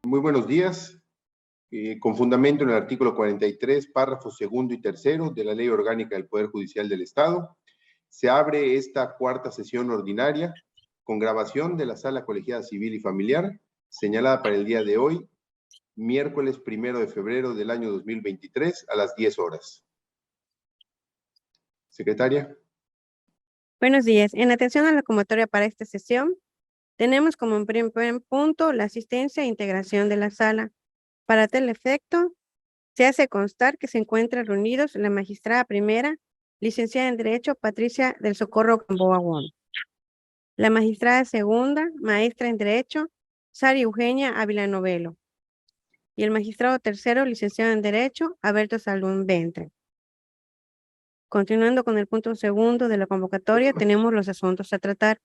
Muy buenos días. Con fundamento en el artículo 43, párrafos segundo y tercero de la Ley Orgánica del Poder Judicial del Estado, se abre esta cuarta sesión ordinaria con grabación de la Sala Colegiada Civil y Familiar, señalada para el día de hoy, miércoles 1 de febrero del año 2023, a las 10 horas. Secretaria. Buenos días. En atención a la convocatoria para esta sesión, tenemos como primer punto la asistencia e integración de la sala. Para tal efecto, se hace constar que se encuentran reunidos la magistrada primera, licenciada en Derecho, Patricia del Socorro Gamboa Wong. La magistrada segunda, maestra en Derecho, Sara Eugenia Ávila Novelo. Y el magistrado tercero, licenciado en Derecho, Alberto Salún Ventre. Continuando con el punto segundo de la convocatoria, tenemos los asuntos a tratar.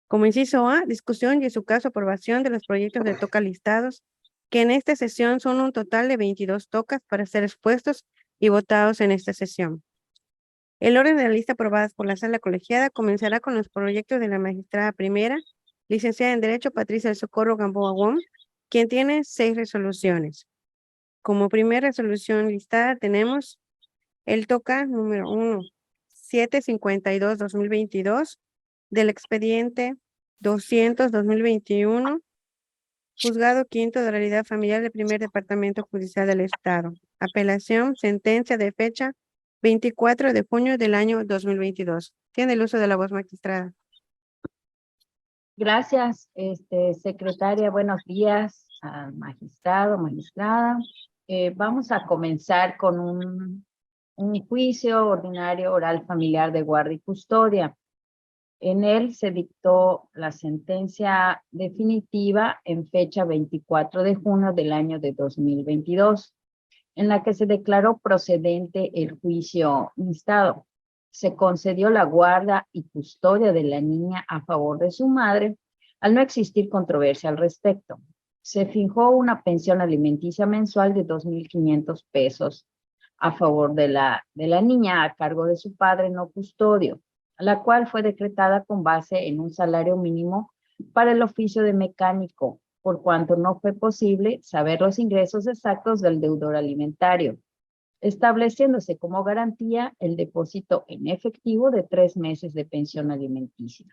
Como inciso A, discusión y en su caso aprobación de los proyectos de toca listados, que en esta sesión son un total de 22 tocas para ser expuestos y votados en esta sesión. El orden de la lista aprobadas por la sala colegiada comenzará con los proyectos de la magistrada primera, licenciada en Derecho Patricia del Socorro Gamboa Wong, quien tiene 6 resoluciones. Como primera resolución listada tenemos el toca número 1, 752-2022, del expediente 200-2021, Juzgado Quinto de Realidad Familiar del Primer Departamento Judicial del Estado. Apelación, sentencia de fecha 24 de junio del año 2022. Tiene el uso de la voz, magistrada. Gracias, secretaria. Buenos días al magistrado, magistrada. Vamos a comenzar con un juicio ordinario oral familiar de guardia y custodia. En él se dictó la sentencia definitiva en fecha 24 de junio del año de 2022, en la que se declaró procedente el juicio instado. Se concedió la guarda y custodia de la niña a favor de su madre, al no existir controversia al respecto. Se fijó una pensión alimenticia mensual de 2.500 pesos a favor de la niña a cargo de su padre no custodio, la cual fue decretada con base en un salario mínimo para el oficio de mecánico, por cuanto no fue posible saber los ingresos exactos del deudor alimentario, estableciéndose como garantía el depósito en efectivo de 3 meses de pensión alimenticia.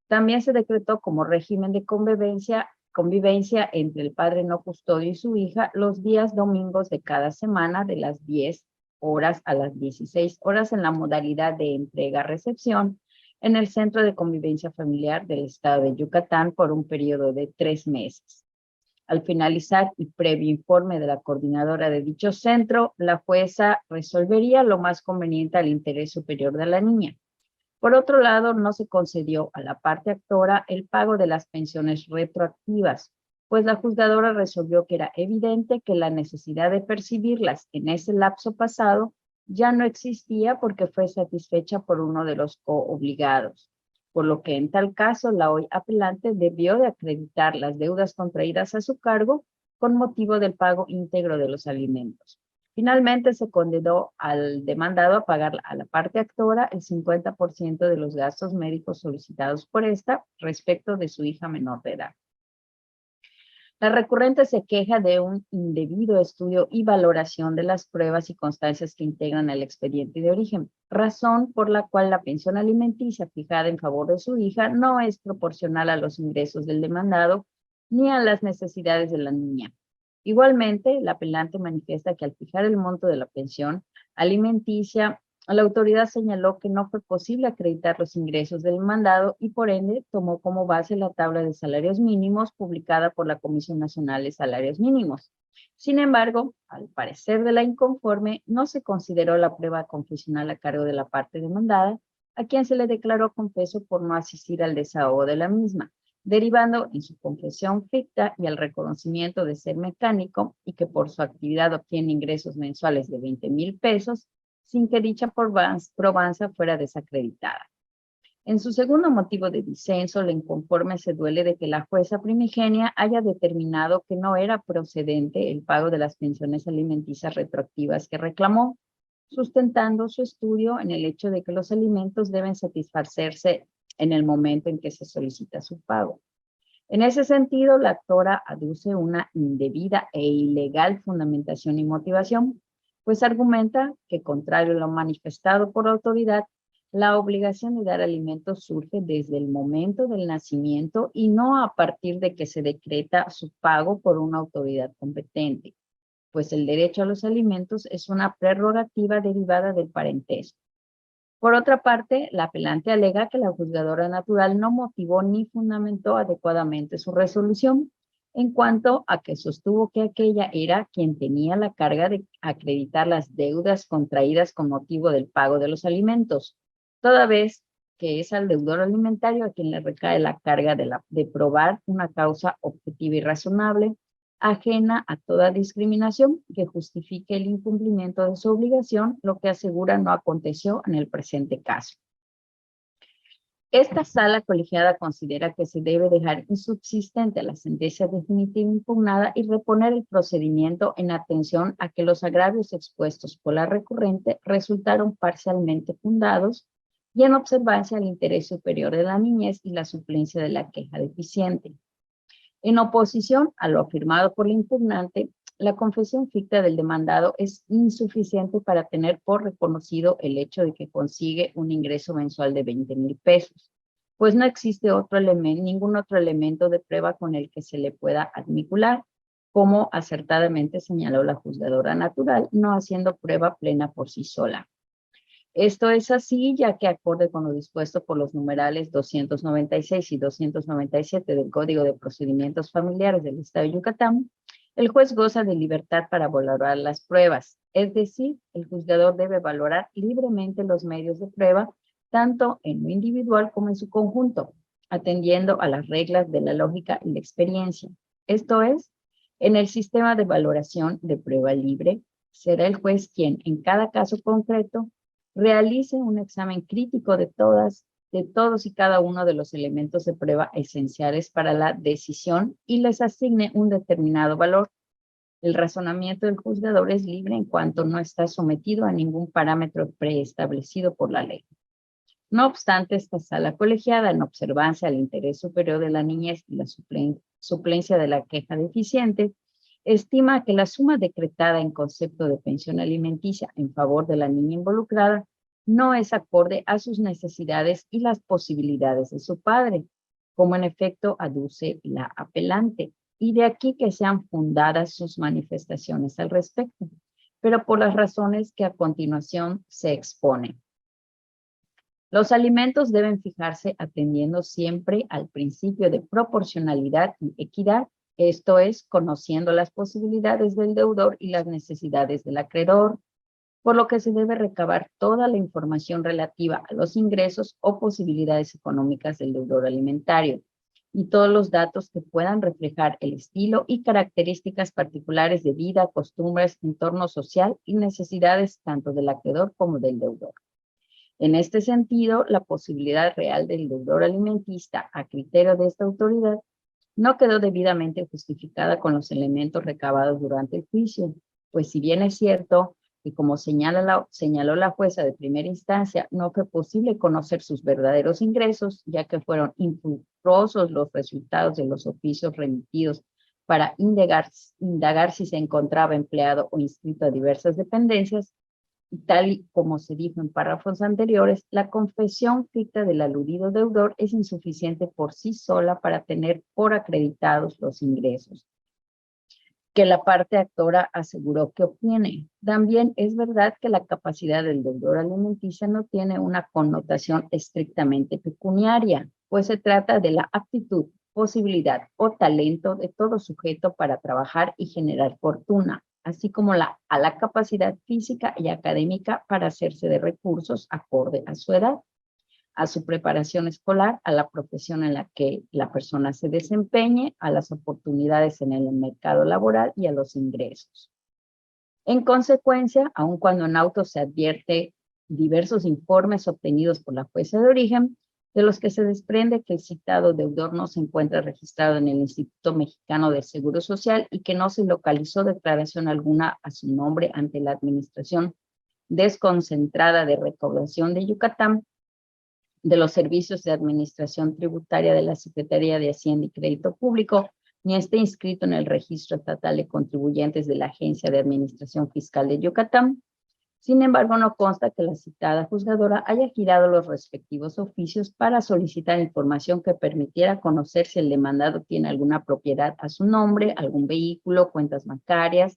También se decretó como régimen de convivencia entre el padre no custodio y su hija los días domingos de cada semana de las 10 horas a las 16 horas en la modalidad de entrega-recepción en el Centro de Convivencia Familiar del Estado de Yucatán por un periodo de 3 meses. Al finalizar y previo informe de la coordinadora de dicho centro, la jueza resolvería lo más conveniente al interés superior de la niña. Por otro lado, no se concedió a la parte actora el pago de las pensiones retroactivas, pues la juzgadora resolvió que era evidente que la necesidad de percibirlas en ese lapso pasado ya no existía porque fue satisfecha por uno de los coobligados, por lo que en tal caso la hoy apelante debió de acreditar las deudas contraídas a su cargo con motivo del pago íntegro de los alimentos. Finalmente se condenó al demandado a pagar a la parte actora el 50% de los gastos médicos solicitados por esta respecto de su hija menor de edad. La recurrente se queja de un indebido estudio y valoración de las pruebas y constancias que integran el expediente de origen, razón por la cual la pensión alimenticia fijada en favor de su hija no es proporcional a los ingresos del demandado ni a las necesidades de la niña. Igualmente, la apelante manifiesta que al fijar el monto de la pensión alimenticia, la autoridad señaló que no fue posible acreditar los ingresos del demandado y por ende tomó como base la tabla de salarios mínimos publicada por la Comisión Nacional de Salarios Mínimos. Sin embargo, al parecer de la inconforme, no se consideró la prueba confesional a cargo de la parte demandada, a quien se le declaró confeso por no asistir al desahogo de la misma, derivando en su confesión ficta y al reconocimiento de ser mecánico y que por su actividad obtiene ingresos mensuales de 20,000 pesos, sin que dicha probanza fuera desacreditada. En su segundo motivo de disenso, la inconforme se duele de que la jueza primigenia haya determinado que no era procedente el pago de las pensiones alimenticias retroactivas que reclamó, sustentando su estudio en el hecho de que los alimentos deben satisfacerse en el momento en que se solicita su pago. En ese sentido, la actora aduce una indebida e ilegal fundamentación y motivación, pues argumenta que, contrario a lo manifestado por la autoridad, la obligación de dar alimentos surge desde el momento del nacimiento y no a partir de que se decreta su pago por una autoridad competente, pues el derecho a los alimentos es una prerrogativa derivada del parentesco. Por otra parte, la apelante alega que la juzgadora natural no motivó ni fundamentó adecuadamente su resolución en cuanto a que sostuvo que aquella era quien tenía la carga de acreditar las deudas contraídas con motivo del pago de los alimentos, toda vez que es al deudor alimentario a quien le recae la carga de probar una causa objetiva y razonable, ajena a toda discriminación que justifique el incumplimiento de su obligación, lo que asegura no aconteció en el presente caso. Esta sala colegiada considera que se debe dejar insubsistente la sentencia definitiva impugnada y reponer el procedimiento en atención a que los agravios expuestos por la recurrente resultaron parcialmente fundados y en observancia al interés superior de la niñez y la suplencia de la queja deficiente. En oposición a lo afirmado por la impugnante, la confesión ficta del demandado es insuficiente para tener por reconocido el hecho de que consigue un ingreso mensual de 20,000 pesos, pues no existe ningún otro elemento de prueba con el que se le pueda admicular, como acertadamente señaló la juzgadora natural, no haciendo prueba plena por sí sola. Esto es así, ya que acorde con lo dispuesto por los numerales 296 y 297 del Código de Procedimientos Familiares del Estado de Yucatán, el juez goza de libertad para valorar las pruebas, es decir, el juzgador debe valorar libremente los medios de prueba, tanto en lo individual como en su conjunto, atendiendo a las reglas de la lógica y la experiencia. Esto es, en el sistema de valoración de prueba libre, será el juez quien, en cada caso concreto, realice un examen crítico de todos y cada uno de los elementos de prueba esenciales para la decisión y les asigne un determinado valor. El razonamiento del juzgador es libre en cuanto no está sometido a ningún parámetro preestablecido por la ley. No obstante, esta sala colegiada, en observancia al interés superior de la niñez y la suplencia de la queja deficiente, estima que la suma decretada en concepto de pensión alimenticia en favor de la niña involucrada no es acorde a sus necesidades y las posibilidades de su padre, como en efecto aduce la apelante, y de aquí que sean fundadas sus manifestaciones al respecto, pero por las razones que a continuación se exponen. Los alimentos deben fijarse atendiendo siempre al principio de proporcionalidad y equidad, esto es, conociendo las posibilidades del deudor y las necesidades del acreedor, por lo que se debe recabar toda la información relativa a los ingresos o posibilidades económicas del deudor alimentario y todos los datos que puedan reflejar el estilo y características particulares de vida, costumbres, entorno social y necesidades tanto del acreedor como del deudor. En este sentido, la posibilidad real del deudor alimentista a criterio de esta autoridad no quedó debidamente justificada con los elementos recabados durante el juicio, pues si bien es cierto que como señaló la jueza de primera instancia, no fue posible conocer sus verdaderos ingresos, ya que fueron infructuosos los resultados de los oficios remitidos para indagar si se encontraba empleado o inscrito a diversas dependencias, y tal y como se dijo en párrafos anteriores, la confesión ficta del aludido deudor es insuficiente por sí sola para tener por acreditados los ingresos que la parte actora aseguró que obtiene. También es verdad que la capacidad del deudor alimenticia no tiene una connotación estrictamente pecuniaria, pues se trata de la aptitud, posibilidad o talento de todo sujeto para trabajar y generar fortuna, así como a la capacidad física y académica para hacerse de recursos acorde a su edad, a su preparación escolar, a la profesión en la que la persona se desempeñe, a las oportunidades en el mercado laboral y a los ingresos. En consecuencia, aun cuando en auto se advierte diversos informes obtenidos por la jueza de origen, de los que se desprende que el citado deudor no se encuentra registrado en el Instituto Mexicano del Seguro Social y que no se localizó declaración alguna a su nombre ante la Administración Desconcentrada de Recaudación de Yucatán, de los servicios de administración tributaria de la Secretaría de Hacienda y Crédito Público, ni esté inscrito en el Registro Estatal de Contribuyentes de la Agencia de Administración Fiscal de Yucatán. Sin embargo, no consta que la citada juzgadora haya girado los respectivos oficios para solicitar información que permitiera conocer si el demandado tiene alguna propiedad a su nombre, algún vehículo, cuentas bancarias,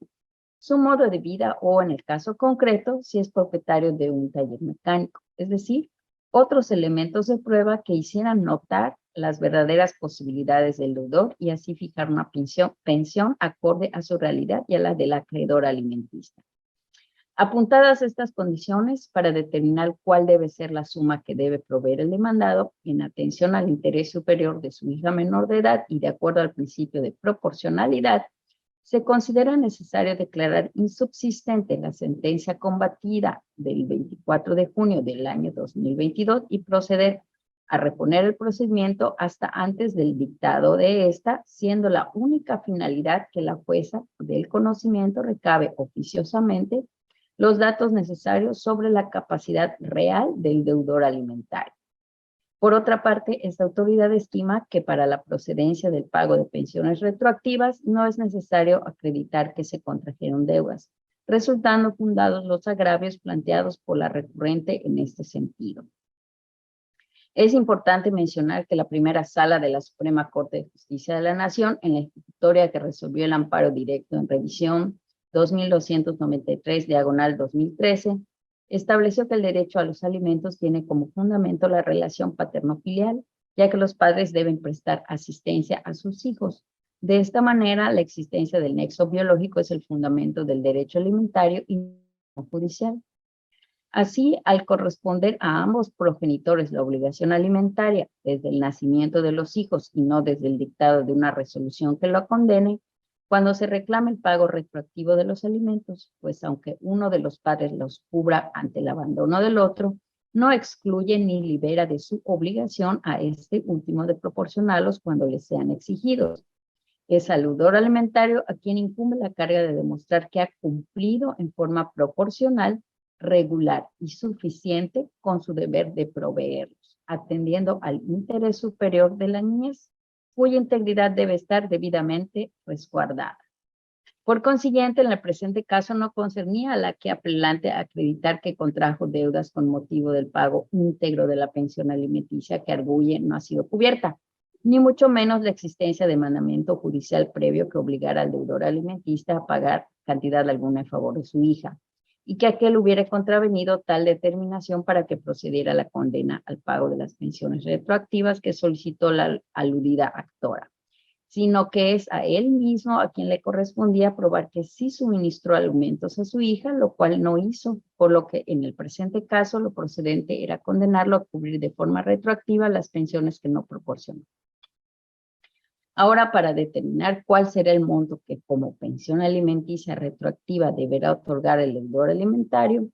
su modo de vida o, en el caso concreto, si es propietario de un taller mecánico. Es decir, otros elementos de prueba que hicieran notar las verdaderas posibilidades del deudor y así fijar una pensión acorde a su realidad y a la del acreedor alimentista. Apuntadas estas condiciones, para determinar cuál debe ser la suma que debe proveer el demandado, en atención al interés superior de su hija menor de edad y de acuerdo al principio de proporcionalidad, se considera necesario declarar insubsistente la sentencia combatida del 24 de junio del año 2022 y proceder a reponer el procedimiento hasta antes del dictado de esta, siendo la única finalidad que la jueza del conocimiento recabe oficiosamente los datos necesarios sobre la capacidad real del deudor alimentario. Por otra parte, esta autoridad estima que para la procedencia del pago de pensiones retroactivas no es necesario acreditar que se contrajeron deudas, resultando fundados los agravios planteados por la recurrente en este sentido. Es importante mencionar que la primera sala de la Suprema Corte de Justicia de la Nación, en la ejecutoria que resolvió el amparo directo en revisión 2293/2013, estableció que el derecho a los alimentos tiene como fundamento la relación paterno-filial, ya que los padres deben prestar asistencia a sus hijos. De esta manera, la existencia del nexo biológico es el fundamento del derecho alimentario y no judicial. Así, al corresponder a ambos progenitores la obligación alimentaria desde el nacimiento de los hijos y no desde el dictado de una resolución que lo condene, cuando se reclama el pago retroactivo de los alimentos, pues aunque uno de los padres los cubra ante el abandono del otro, no excluye ni libera de su obligación a este último de proporcionarlos cuando les sean exigidos. Es al deudor alimentario a quien incumbe la carga de demostrar que ha cumplido en forma proporcional, regular y suficiente con su deber de proveerlos, atendiendo al interés superior de la niñez, cuya integridad debe estar debidamente resguardada. Por consiguiente, en el presente caso no concernía a la que apelante a acreditar que contrajo deudas con motivo del pago íntegro de la pensión alimenticia que arguye no ha sido cubierta, ni mucho menos la existencia de mandamiento judicial previo que obligara al deudor alimentista a pagar cantidad alguna en favor de su hija, y que aquel hubiera contravenido tal determinación para que procediera la condena al pago de las pensiones retroactivas que solicitó la aludida actora, sino que es a él mismo a quien le correspondía probar que sí suministró alimentos a su hija, lo cual no hizo, por lo que en el presente caso lo procedente era condenarlo a cubrir de forma retroactiva las pensiones que no proporcionó. Ahora, para determinar cuál será el monto que como pensión alimenticia retroactiva deberá otorgar el deudor alimentario,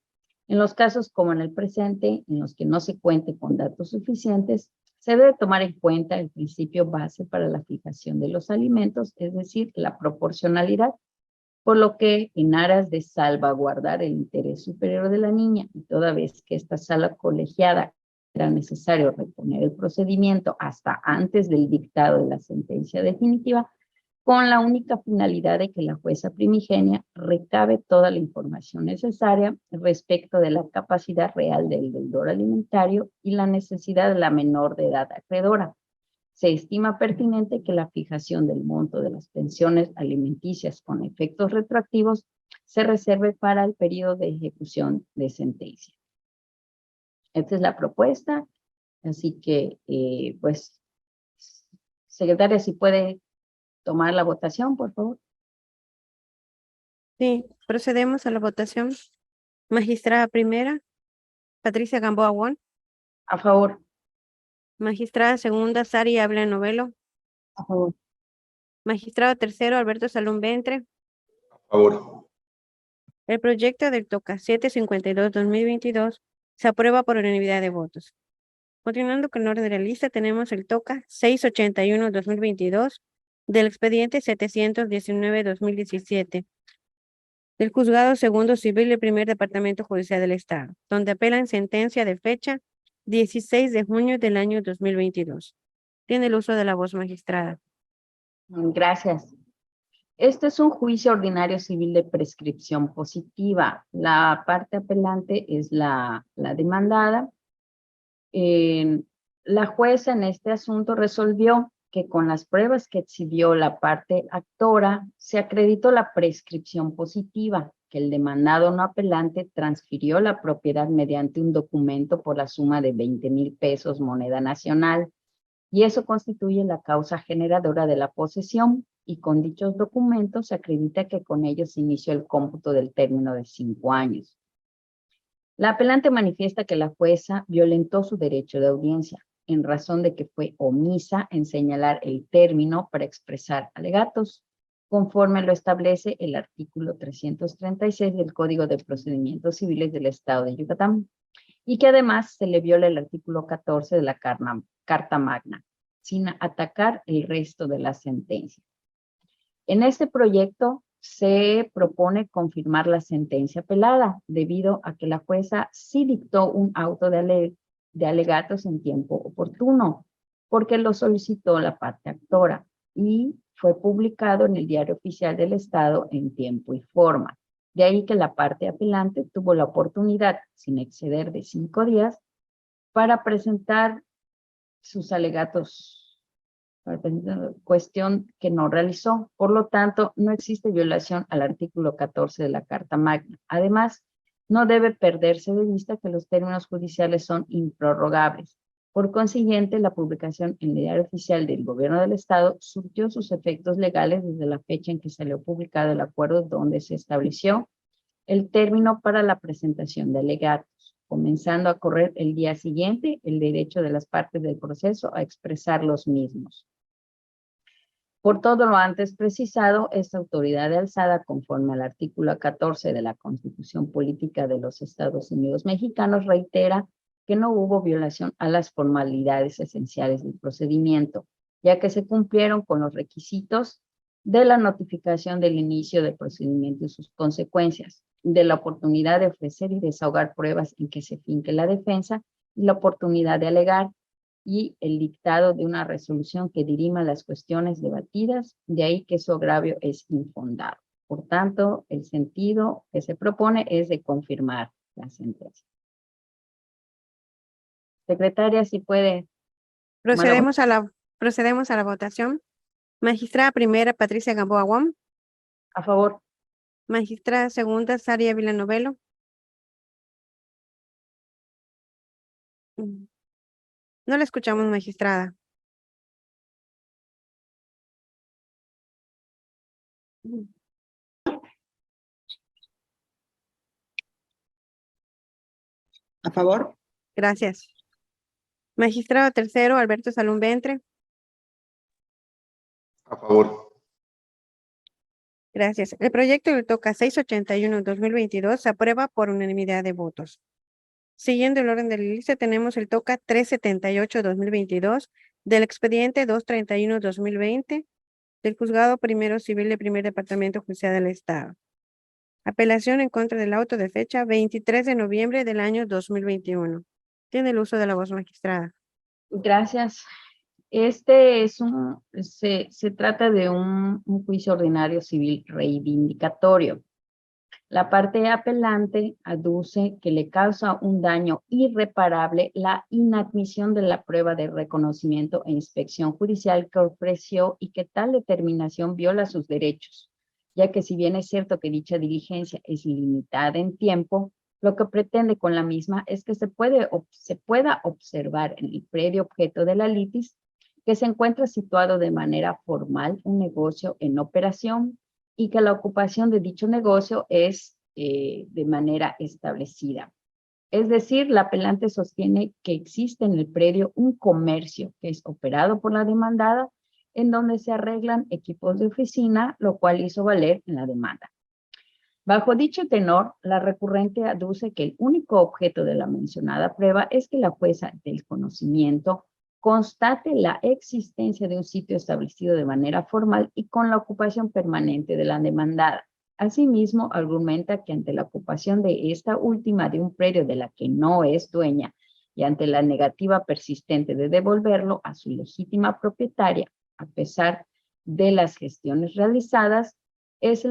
en los casos como en el presente, en los que no se cuente con datos suficientes, se debe tomar en cuenta el principio base para la fijación de los alimentos, es decir, la proporcionalidad, por lo que en aras de salvaguardar el interés superior de la niña y toda vez que esta sala colegiada era necesario reponer el procedimiento hasta antes del dictado de la sentencia definitiva, con la única finalidad de que la jueza primigenia recabe toda la información necesaria respecto de la capacidad real del deudor alimentario y la necesidad de la menor de edad acreedora. Se estima pertinente que la fijación del monto de las pensiones alimenticias con efectos retroactivos se reserve para el periodo de ejecución de sentencia. Esta es la propuesta, así que, pues, secretaria, si puede tomar la votación, por favor. Sí, procedemos a la votación. Magistrada primera, Patricia Gamboa Wong. A favor. Magistrada segunda, Sari Habla Novelo. A favor. Magistrado tercero, Alberto Salum Ventre. A favor. El proyecto del TOCA 752-2022 se aprueba por unanimidad de votos. Continuando con el orden de la lista, tenemos el TOCA 681-2022 del expediente 719-2017 del Juzgado Segundo Civil del Primer Departamento Judicial del Estado, donde apelan sentencia de fecha 16 de junio del año 2022. Tiene el uso de la voz, magistrada. Gracias. Este es un juicio ordinario civil de prescripción positiva. La parte apelante es la demandada. La jueza en este asunto resolvió que con las pruebas que exhibió la parte actora se acreditó la prescripción positiva, que el demandado no apelante transfirió la propiedad mediante un documento por la suma de 20,000 pesos moneda nacional, y eso constituye la causa generadora de la posesión, y con dichos documentos se acredita que con ellos se inició el cómputo del término de 5 años. La apelante manifiesta que la jueza violentó su derecho de audiencia en razón de que fue omisa en señalar el término para expresar alegatos, conforme lo establece el artículo 336 del Código de Procedimientos Civiles del Estado de Yucatán, y que además se le viola el artículo 14 de la Carta Magna, sin atacar el resto de la sentencia. En este proyecto se propone confirmar la sentencia apelada, debido a que la jueza sí dictó un auto de alegatos en tiempo oportuno, porque lo solicitó la parte actora y fue publicado en el Diario Oficial del Estado en tiempo y forma. De ahí que la parte apelante tuvo la oportunidad, sin exceder de 5 días, para presentar sus alegatos, cuestión que no realizó. Por lo tanto, no existe violación al artículo 14 de la Carta Magna. Además, no debe perderse de vista que los términos judiciales son improrrogables. Por consiguiente, la publicación en el Diario Oficial del Gobierno del Estado surtió sus efectos legales desde la fecha en que salió publicado el acuerdo donde se estableció el término para la presentación de alegatos, comenzando a correr el día siguiente el derecho de las partes del proceso a expresar los mismos. Por todo lo antes precisado, esta autoridad de alzada, conforme al artículo 14 de la Constitución Política de los Estados Unidos Mexicanos, reitera que no hubo violación a las formalidades esenciales del procedimiento, ya que se cumplieron con los requisitos de la notificación del inicio del procedimiento y sus consecuencias, de la oportunidad de ofrecer y desahogar pruebas en que se finque la defensa y la oportunidad de alegar, y el dictado de una resolución que dirima las cuestiones debatidas, de ahí que su agravio es infundado. Por tanto, el sentido que se propone es de confirmar la sentencia. Secretaria, si puede. Procedemos a la votación. Magistrada primera, Patricia Gamboa Guam. A favor. Magistrada segunda, Saria Villanovelo. No la escuchamos, magistrada. A favor. Gracias. Magistrado tercero, Alberto Salum Ventre. A favor. Gracias. El proyecto del TOCA 681-2022 se aprueba por unanimidad de votos. Siguiendo el orden de la lista, tenemos el TOCA 378-2022 del expediente 231-2020 del Juzgado Primero Civil del Primer Departamento Judicial del Estado. Apelación en contra del auto de fecha 23 de noviembre del año 2021. Tiene el uso de la voz, magistrada. Gracias. Este es se trata de un juicio ordinario civil reivindicatorio. La parte apelante aduce que le causa un daño irreparable la inadmisión de la prueba de reconocimiento e inspección judicial que ofreció, y que tal determinación viola sus derechos, ya que si bien es cierto que dicha diligencia es limitada en tiempo, lo que pretende con la misma es que se pueda observar en el predio objeto de la litis que se encuentra situado de manera formal un negocio en operación, y que la ocupación de dicho negocio es de manera establecida. Es decir, la apelante sostiene que existe en el predio un comercio que es operado por la demandada, en donde se arreglan equipos de oficina, lo cual hizo valer en la demanda. Bajo dicho tenor, la recurrente aduce que el único objeto de la mencionada prueba es que la jueza del conocimiento constate la existencia de un sitio establecido de manera formal y con la ocupación permanente de la demandada. Asimismo, argumenta que ante la ocupación de esta última de un predio de la que no es dueña y ante la negativa persistente de devolverlo a su legítima propietaria, a pesar de las gestiones realizadas, es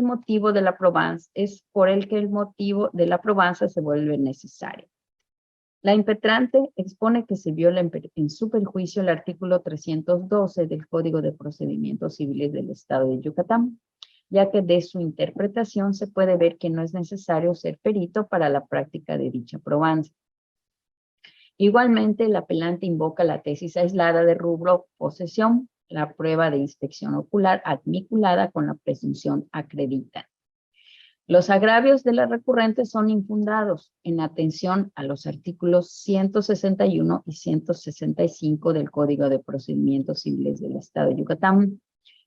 por el que el motivo de la probanza se vuelve necesario. La impetrante expone que se viola en su perjuicio el artículo 312 del Código de Procedimientos Civiles del Estado de Yucatán, ya que de su interpretación se puede ver que no es necesario ser perito para la práctica de dicha probanza. Igualmente, el apelante invoca la tesis aislada de rubro posesión, la prueba de inspección ocular admiculada con la presunción acredita. Los agravios de la recurrente son infundados en atención a los artículos 161 y 165 del Código de Procedimientos Civiles del Estado de Yucatán,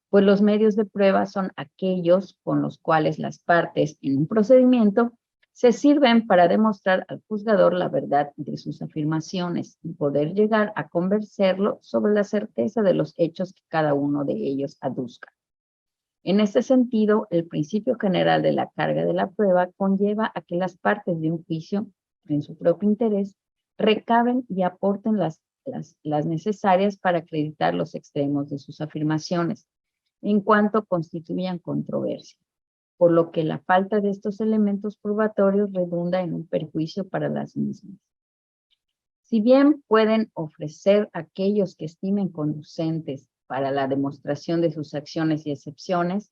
pues los medios de prueba son aquellos con los cuales las partes en un procedimiento se sirven para demostrar al juzgador la verdad de sus afirmaciones y poder llegar a convencerlo sobre la certeza de los hechos que cada uno de ellos aduzca. En este sentido, el principio general de la carga de la prueba conlleva a que las partes de un juicio, en su propio interés, recaben y aporten las necesarias para acreditar los extremos de sus afirmaciones, en cuanto constituyan controversia, por lo que la falta de estos elementos probatorios redunda en un perjuicio para las mismas. Si bien pueden ofrecer aquellos que estimen conducentes para la demostración de sus acciones y excepciones,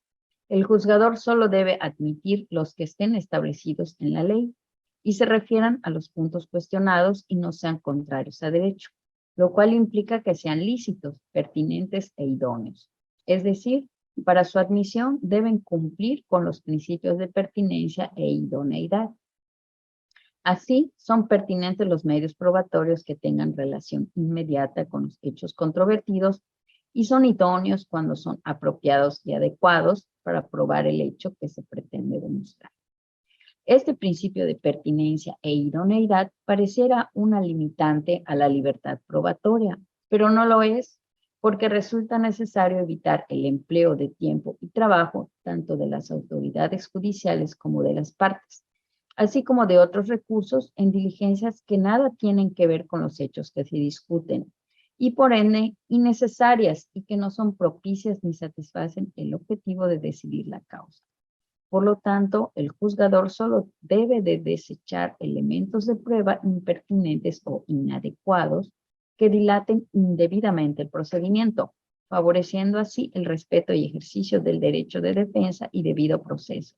el juzgador solo debe admitir los que estén establecidos en la ley y se refieran a los puntos cuestionados y no sean contrarios a derecho, lo cual implica que sean lícitos, pertinentes e idóneos. Es decir, para su admisión deben cumplir con los principios de pertinencia e idoneidad. Así, son pertinentes los medios probatorios que tengan relación inmediata con los hechos controvertidos y son idóneos cuando son apropiados y adecuados para probar el hecho que se pretende demostrar. Este principio de pertinencia e idoneidad pareciera una limitante a la libertad probatoria, pero no lo es, porque resulta necesario evitar el empleo de tiempo y trabajo tanto de las autoridades judiciales como de las partes, así como de otros recursos en diligencias que nada tienen que ver con los hechos que se discuten y por ende innecesarias y que no son propicias ni satisfacen el objetivo de decidir la causa. Por lo tanto, el juzgador solo debe de desechar elementos de prueba impertinentes o inadecuados que dilaten indebidamente el procedimiento, favoreciendo así el respeto y ejercicio del derecho de defensa y debido proceso,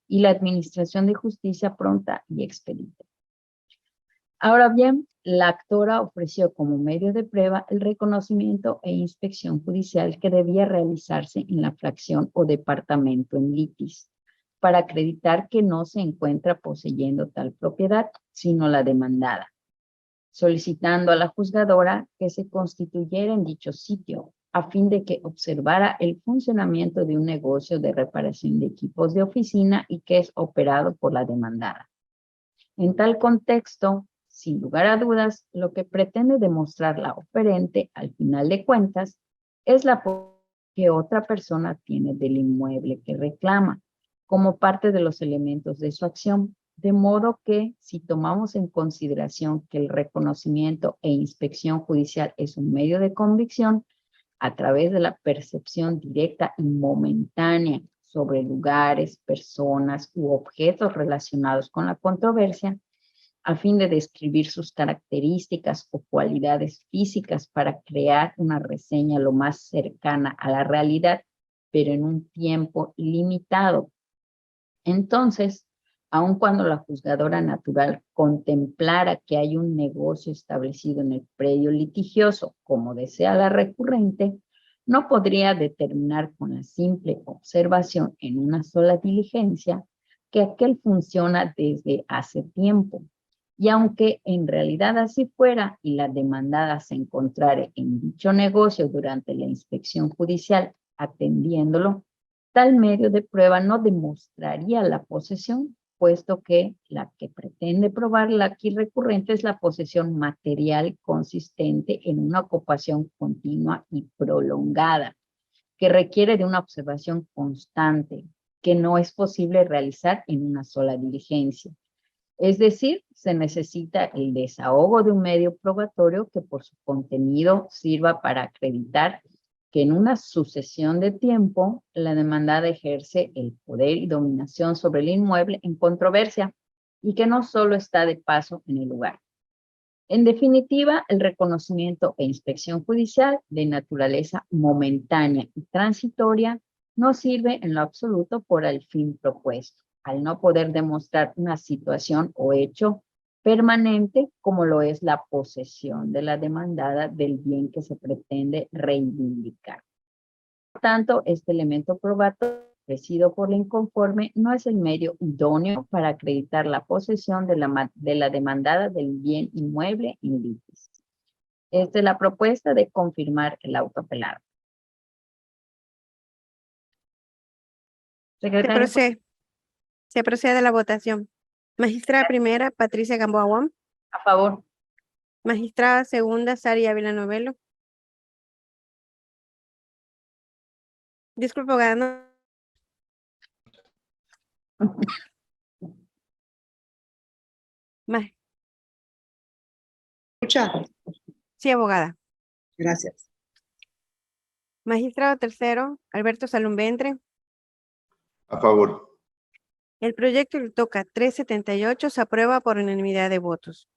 y la administración de justicia pronta y expedita. Ahora bien, la actora ofreció como medio de prueba el reconocimiento e inspección judicial que debía realizarse en la fracción o departamento en litis, para acreditar que no se encuentra poseyendo tal propiedad, sino la demandada, solicitando a la juzgadora que se constituyera en dicho sitio, a fin de que observara el funcionamiento de un negocio de reparación de equipos de oficina y que es operado por la demandada. En tal contexto, sin lugar a dudas, lo que pretende demostrar la oferente, al final de cuentas, es la que otra persona tiene del inmueble que reclama, como parte de los elementos de su acción, de modo que si tomamos en consideración que el reconocimiento e inspección judicial es un medio de convicción, a través de la percepción directa y momentánea sobre lugares, personas u objetos relacionados con la controversia, a fin de describir sus características o cualidades físicas para crear una reseña lo más cercana a la realidad, pero en un tiempo limitado. Entonces, aun cuando la juzgadora natural contemplara que hay un negocio establecido en el predio litigioso, como desea la recurrente, no podría determinar con la simple observación en una sola diligencia que aquel funciona desde hace tiempo. Y aunque en realidad así fuera y la demandada se encontrara en dicho negocio durante la inspección judicial atendiéndolo, tal medio de prueba no demostraría la posesión, puesto que la que pretende probar la aquí recurrente es la posesión material consistente en una ocupación continua y prolongada, que requiere de una observación constante, que no es posible realizar en una sola diligencia. Es decir, se necesita el desahogo de un medio probatorio que por su contenido sirva para acreditar que en una sucesión de tiempo la demandada ejerce el poder y dominación sobre el inmueble en controversia y que no solo está de paso en el lugar. En definitiva, el reconocimiento e inspección judicial de naturaleza momentánea y transitoria no sirve en lo absoluto por el fin propuesto, al no poder demostrar una situación o hecho permanente como lo es la posesión de la demandada del bien que se pretende reivindicar. Por tanto, este elemento probatorio ofrecido por la inconforme no es el medio idóneo para acreditar la posesión de la demandada del bien inmueble in litis. Esta es la propuesta de confirmar el auto apelado. Secretaria. Se procede a la votación. Magistrada primera, Patricia Gamboa Wong. A favor. Magistrada segunda, Sari Ávila Novelo. Disculpe, abogada. ¿Escucha? Sí, abogada. Gracias. Magistrado tercero, Alberto Salum Ventre. A favor. El proyecto del TOCA 378 se aprueba por unanimidad de votos.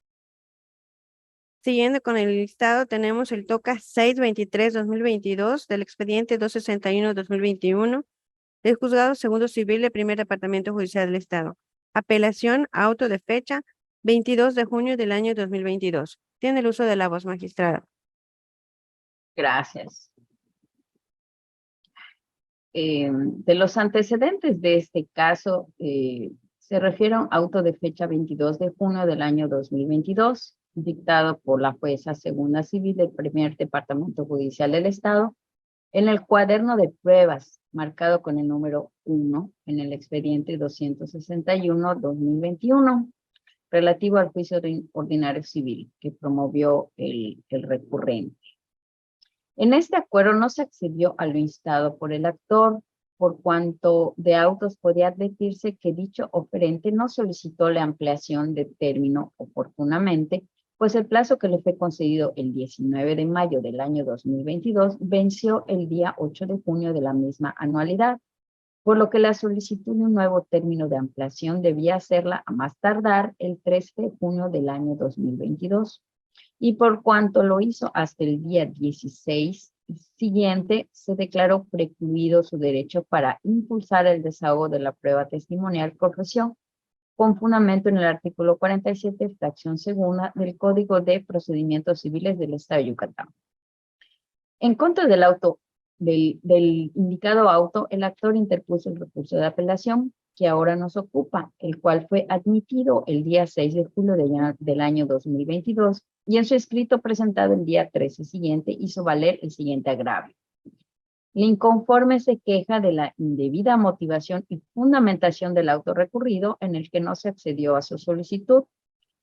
Siguiendo con el listado, tenemos el TOCA 623-2022 del expediente 261-2021 del Juzgado Segundo Civil del Primer Departamento Judicial del Estado. Apelación a auto de fecha 22 de junio del año 2022. Tiene el uso de la voz, magistrada. Gracias. De los antecedentes de este caso, se refiere a un auto de fecha 22 de junio del año 2022, dictado por la jueza segunda civil del Primer Departamento Judicial del Estado, en el cuaderno de pruebas, marcado con el número 1 en el expediente 261-2021, relativo al juicio ordinario civil que promovió el recurrente. En este acuerdo no se accedió a lo instado por el actor, por cuanto de autos podía advertirse que dicho oferente no solicitó la ampliación de término oportunamente, pues el plazo que le fue concedido el 19 de mayo del año 2022 venció el día 8 de junio de la misma anualidad, por lo que la solicitud de un nuevo término de ampliación debía hacerla a más tardar el 13 de junio del año 2022. Y por cuanto lo hizo hasta el día 16 siguiente, se declaró precluido su derecho para impulsar el desahogo de la prueba testimonial que ofreció, con fundamento en el artículo 47, fracción segunda del Código de Procedimientos Civiles del Estado de Yucatán. En contra del indicado auto, el actor interpuso el recurso de apelación que ahora nos ocupa, el cual fue admitido el día 6 de julio del año 2022, y en su escrito presentado el día 13 siguiente hizo valer el siguiente agravio. El inconforme se queja de la indebida motivación y fundamentación del auto recurrido en el que no se accedió a su solicitud,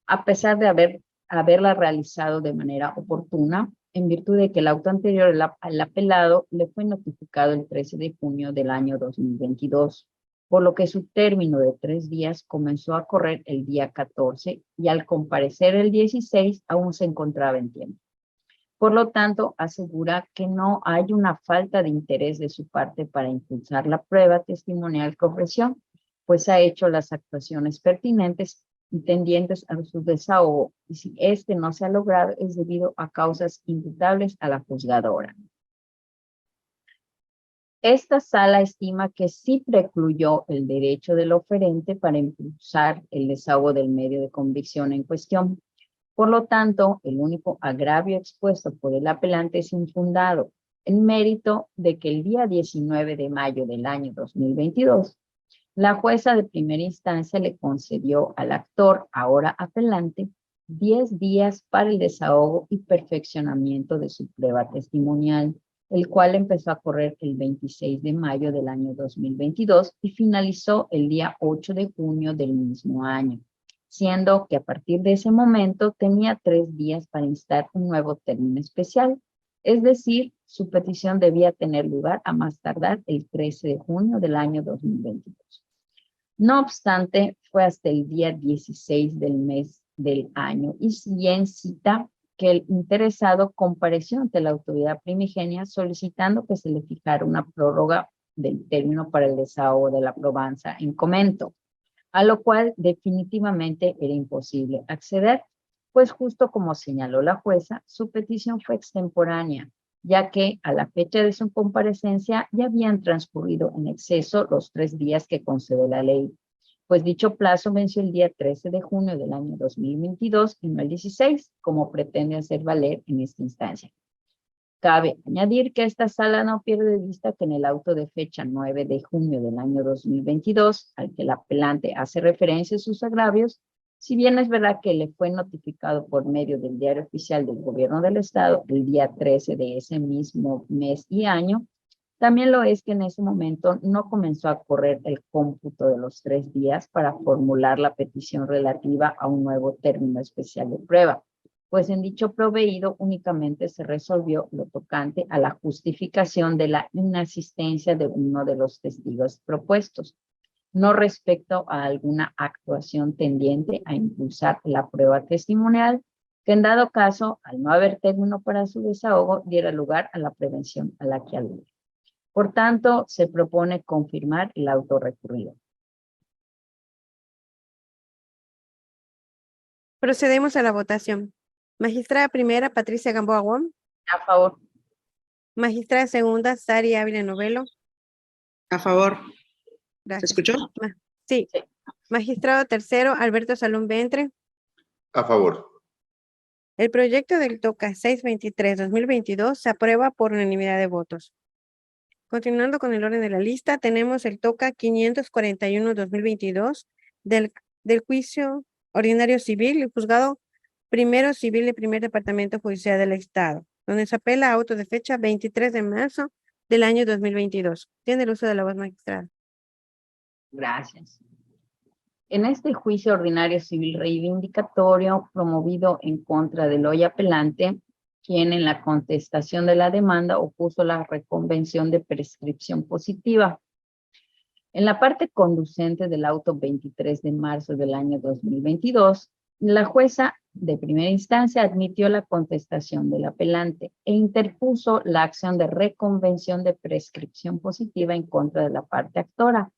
a pesar de haberla realizado de manera oportuna, en virtud de que el auto anterior al apelado le fue notificado el 13 de junio del año 2022, por lo que su término de 3 días comenzó a correr el día 14 y al comparecer el 16 aún se encontraba en tiempo. Por lo tanto, asegura que no hay una falta de interés de su parte para impulsar la prueba testimonial que ofreció, pues ha hecho las actuaciones pertinentes y tendientes a su desahogo, y si este no se ha logrado es debido a causas imputables a la juzgadora. Esta sala estima que sí precluyó el derecho del oferente para impulsar el desahogo del medio de convicción en cuestión. Por lo tanto, el único agravio expuesto por el apelante es infundado, en mérito de que el día 19 de mayo del año 2022, la jueza de primera instancia le concedió al actor, ahora apelante, 10 días para el desahogo y perfeccionamiento de su prueba testimonial, el cual empezó a correr el 26 de mayo del año 2022 y finalizó el día 8 de junio del mismo año, siendo que a partir de ese momento tenía 3 días para instar un nuevo término especial, es decir, su petición debía tener lugar a más tardar el 13 de junio del año 2022. No obstante, fue hasta el día 16 del mes del año y bien cita que el interesado compareció ante la autoridad primigenia solicitando que se le fijara una prórroga del término para el desahogo de la probanza en comento, a lo cual definitivamente era imposible acceder, pues justo como señaló la jueza, su petición fue extemporánea, ya que a la fecha de su comparecencia ya habían transcurrido en exceso los 3 días que concede la ley, pues dicho plazo venció el día 13 de junio del año 2022 y no el 16, como pretende hacer valer en esta instancia. Cabe añadir que esta sala no pierde de vista que en el auto de fecha 9 de junio del año 2022, al que el apelante hace referencia a sus agravios, si bien es verdad que le fue notificado por medio del Diario Oficial del Gobierno del Estado el día 13 de ese mismo mes y año, también lo es que en ese momento no comenzó a correr el cómputo de los 3 días para formular la petición relativa a un nuevo término especial de prueba, pues en dicho proveído únicamente se resolvió lo tocante a la justificación de la inasistencia de uno de los testigos propuestos, no respecto a alguna actuación tendiente a impulsar la prueba testimonial, que en dado caso, al no haber término para su desahogo, diera lugar a la prevención a la que alude. Por tanto, se propone confirmar el auto recurrido. Procedemos a la votación. Magistrada primera, Patricia Gamboa Wong. A favor. Magistrada segunda, Sari Ávila Novelo. A favor. Gracias. ¿Se escuchó? Sí. Sí. Magistrado tercero, Alberto Salón Ventre. A favor. El proyecto del TOCA 623-2022 se aprueba por unanimidad de votos. Continuando con el orden de la lista, tenemos el TOCA 541-2022 del juicio ordinario civil y juzgado primero civil del primer departamento judicial del Estado, donde se apela a auto de fecha 23 de marzo del año 2022. Tiene el uso de la voz, magistrada. Gracias. En este juicio ordinario civil reivindicatorio promovido en contra del hoy apelante, quien en la contestación de la demanda opuso la reconvención de prescripción positiva. En la parte conducente del auto 23 de marzo del año 2022, la jueza de primera instancia admitió la contestación del apelante e interpuso la acción de reconvención de prescripción positiva en contra de la parte actora,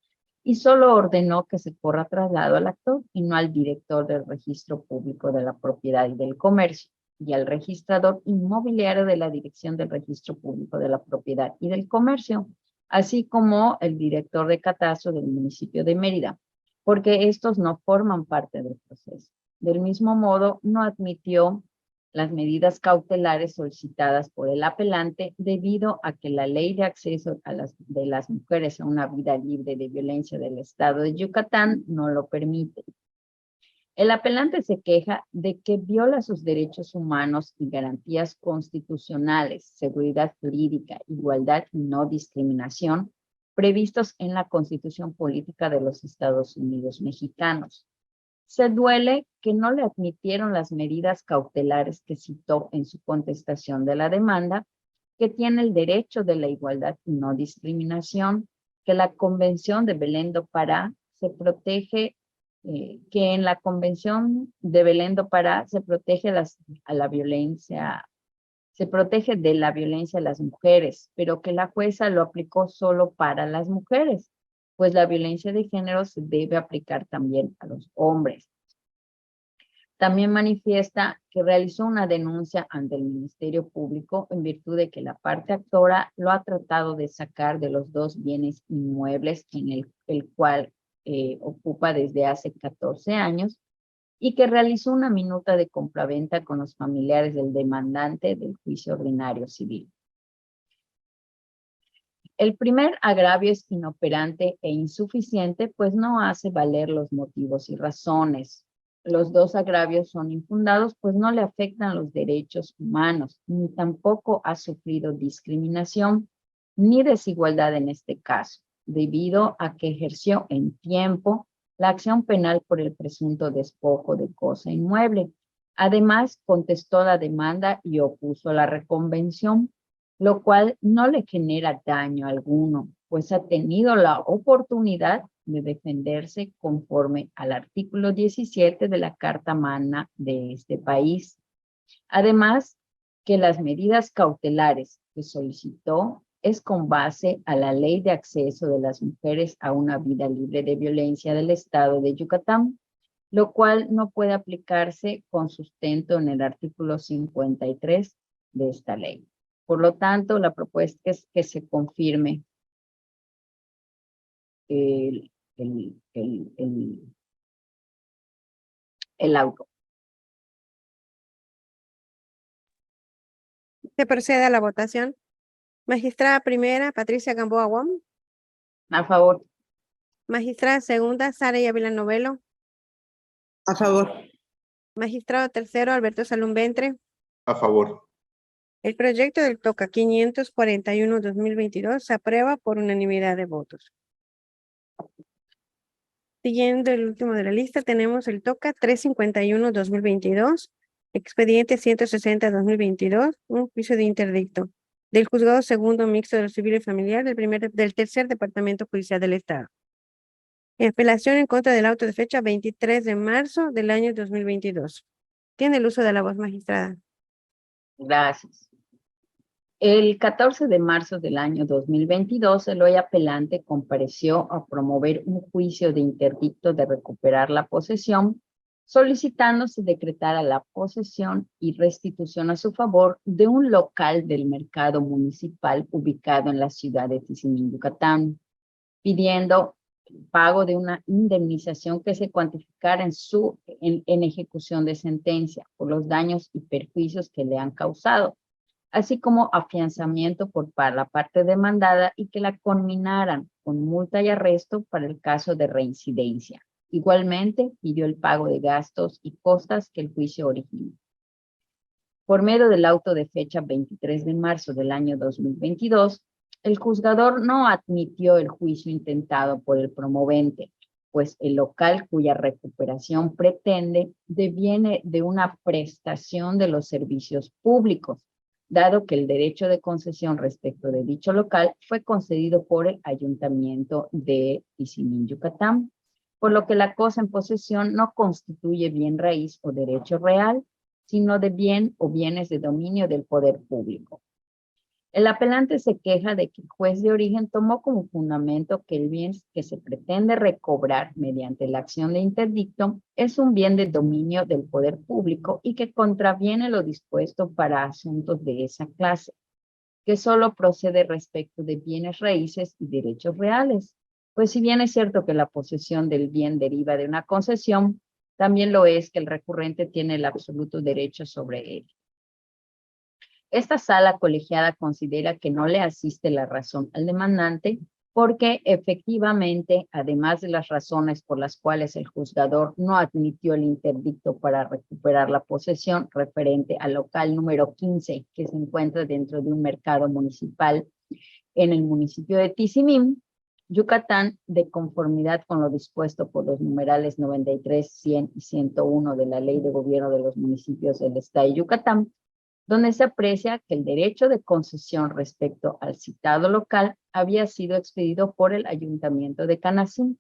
y solo ordenó que se corra traslado al actor y no al director del Registro Público de la Propiedad y del Comercio y al registrador inmobiliario de la Dirección del Registro Público de la Propiedad y del Comercio, así como el director de catastro del municipio de Mérida, porque estos no forman parte del proceso. Del mismo modo, no admitió las medidas cautelares solicitadas por el apelante debido a que la Ley de Acceso de las Mujeres a una Vida Libre de Violencia del Estado de Yucatán no lo permite. El apelante se queja de que viola sus derechos humanos y garantías constitucionales, seguridad jurídica, igualdad y no discriminación, previstos en la Constitución Política de los Estados Unidos Mexicanos. Se duele que no le admitieron las medidas cautelares que citó en su contestación de la demanda, que tiene el derecho de la igualdad y no discriminación, que la Convención de Belén do Pará se protege, que en la Convención de Belén do Pará se protege se protege de la violencia a las mujeres, pero que la jueza lo aplicó solo para las mujeres, pues la violencia de género se debe aplicar también a los hombres. También manifiesta que realizó una denuncia ante el Ministerio Público en virtud de que la parte actora lo ha tratado de sacar de los 2 bienes inmuebles en el cual ocupa desde hace 14 años y que realizó una minuta de compraventa con los familiares del demandante del juicio ordinario civil. El primer agravio es inoperante e insuficiente, pues no hace valer los motivos y razones. Los 2 agravios son infundados, pues no le afectan los derechos humanos, ni tampoco ha sufrido discriminación ni desigualdad en este caso, debido a que ejerció en tiempo la acción penal por el presunto despojo de cosa inmueble. Además, contestó la demanda y opuso la reconvención, lo cual no le genera daño alguno, pues ha tenido la oportunidad de defenderse conforme al artículo 17 de la Carta Magna de este país. Además, que las medidas cautelares que solicitó es con base a la Ley de Acceso de las Mujeres a una Vida Libre de Violencia del Estado de Yucatán, lo cual no puede aplicarse con sustento en el artículo 53 de esta ley. Por lo tanto, la propuesta es que se confirme el auto. Se procede a la votación. Magistrada primera, Patricia Gamboa Wong. A favor. Magistrada segunda, Sara Ávila Novelo. A favor. Magistrado tercero, Alberto Salum Ventre. A favor. El proyecto del TOCA 541-2022 se aprueba por unanimidad de votos. Siguiendo el último de la lista, tenemos el TOCA 351-2022, expediente 160-2022, un juicio de interdicto del Juzgado Segundo Mixto de lo Civil y Familiar del Tercer Departamento Judicial del Estado. En apelación en contra del auto de fecha 23 de marzo del año 2022. Tiene el uso de la voz, magistrada. Gracias. El 14 de marzo del año 2022, el hoy apelante compareció a promover un juicio de interdicto de recuperar la posesión, solicitando se decretara la posesión y restitución a su favor de un local del mercado municipal ubicado en la ciudad de Tizimín, Yucatán, pidiendo el pago de una indemnización que se cuantificara en ejecución de sentencia por los daños y perjuicios que le han causado, así como afianzamiento por la parte demandada y que la conminaran con multa y arresto para el caso de reincidencia. Igualmente, pidió el pago de gastos y costas que el juicio originó. Por medio del auto de fecha 23 de marzo del año 2022, el juzgador no admitió el juicio intentado por el promovente, pues el local cuya recuperación pretende deviene de una prestación de los servicios públicos, dado que el derecho de concesión respecto de dicho local fue concedido por el Ayuntamiento de Tizimín, Yucatán, por lo que la cosa en posesión no constituye bien raíz o derecho real, sino de bien o bienes de dominio del poder público. El apelante se queja de que el juez de origen tomó como fundamento que el bien que se pretende recobrar mediante la acción de interdicto es un bien de dominio del poder público y que contraviene lo dispuesto para asuntos de esa clase, que solo procede respecto de bienes raíces y derechos reales. Pues si bien es cierto que la posesión del bien deriva de una concesión, también lo es que el recurrente tiene el absoluto derecho sobre él. Esta sala colegiada considera que no le asiste la razón al demandante porque efectivamente, además de las razones por las cuales el juzgador no admitió el interdicto para recuperar la posesión referente al local número 15 que se encuentra dentro de un mercado municipal en el municipio de Tizimín, Yucatán, de conformidad con lo dispuesto por los numerales 93, 100 y 101 de la Ley de Gobierno de los Municipios del Estado de Yucatán, donde se aprecia que el derecho de concesión respecto al citado local había sido expedido por el Ayuntamiento de Canacín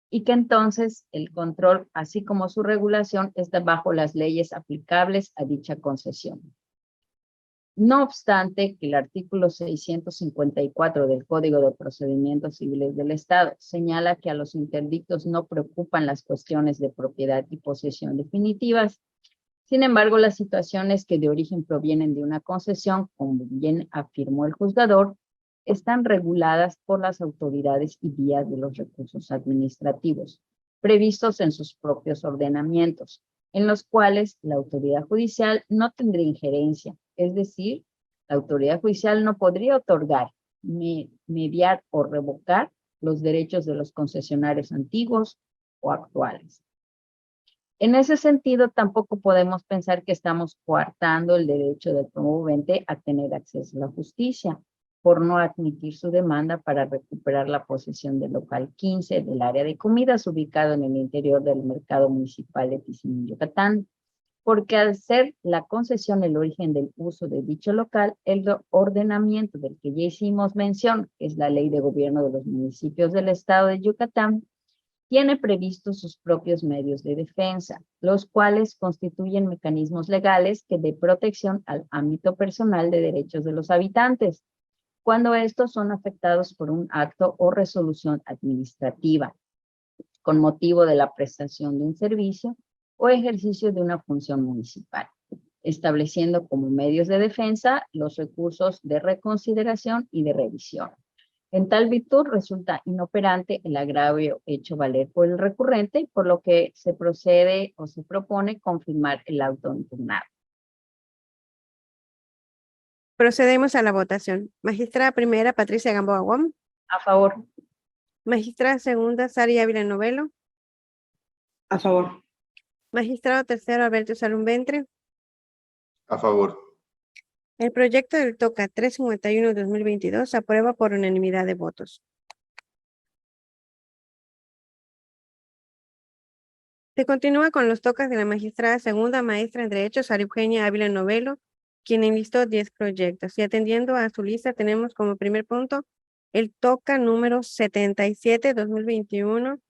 y que entonces el control, así como su regulación, está bajo las leyes aplicables a dicha concesión. No obstante, que el artículo 654 del Código de Procedimientos Civiles del Estado señala que a los interdictos no preocupan las cuestiones de propiedad y posesión definitivas. Sin embargo, las situaciones que de origen provienen de una concesión, como bien afirmó el juzgador, están reguladas por las autoridades y vías de los recursos administrativos, previstos en sus propios ordenamientos, en los cuales la autoridad judicial no tendría injerencia, es decir, la autoridad judicial no podría otorgar, mediar o revocar los derechos de los concesionarios antiguos o actuales. En ese sentido, tampoco podemos pensar que estamos coartando el derecho del promovente a tener acceso a la justicia por no admitir su demanda para recuperar la posesión del local 15 del área de comidas ubicado en el interior del mercado municipal de Tizimín, Yucatán, porque al ser la concesión el origen del uso de dicho local, el ordenamiento del que ya hicimos mención, que es la Ley de Gobierno de los Municipios del Estado de Yucatán, tiene previstos sus propios medios de defensa, los cuales constituyen mecanismos legales que de protección al ámbito personal de derechos de los habitantes, cuando estos son afectados por un acto o resolución administrativa, con motivo de la prestación de un servicio o ejercicio de una función municipal, estableciendo como medios de defensa los recursos de reconsideración y de revisión. En tal virtud resulta inoperante el agravio hecho valer por el recurrente, por lo que se procede o se propone confirmar el auto impugnado. Procedemos a la votación. Magistrada primera, Patricia Gamboa Guam. A favor. Magistrada segunda, Sari Ávila Novelo. A favor. Magistrado tercero, Alberto Salum Ventre. A favor. El proyecto del TOCA 351-2022 se aprueba por unanimidad de votos. Se continúa con los TOCAs de la magistrada segunda, maestra en Derecho, Sara Eugenia Ávila Novelo, quien enlistó 10 proyectos. Y atendiendo a su lista, tenemos como primer punto el TOCA número 77-2021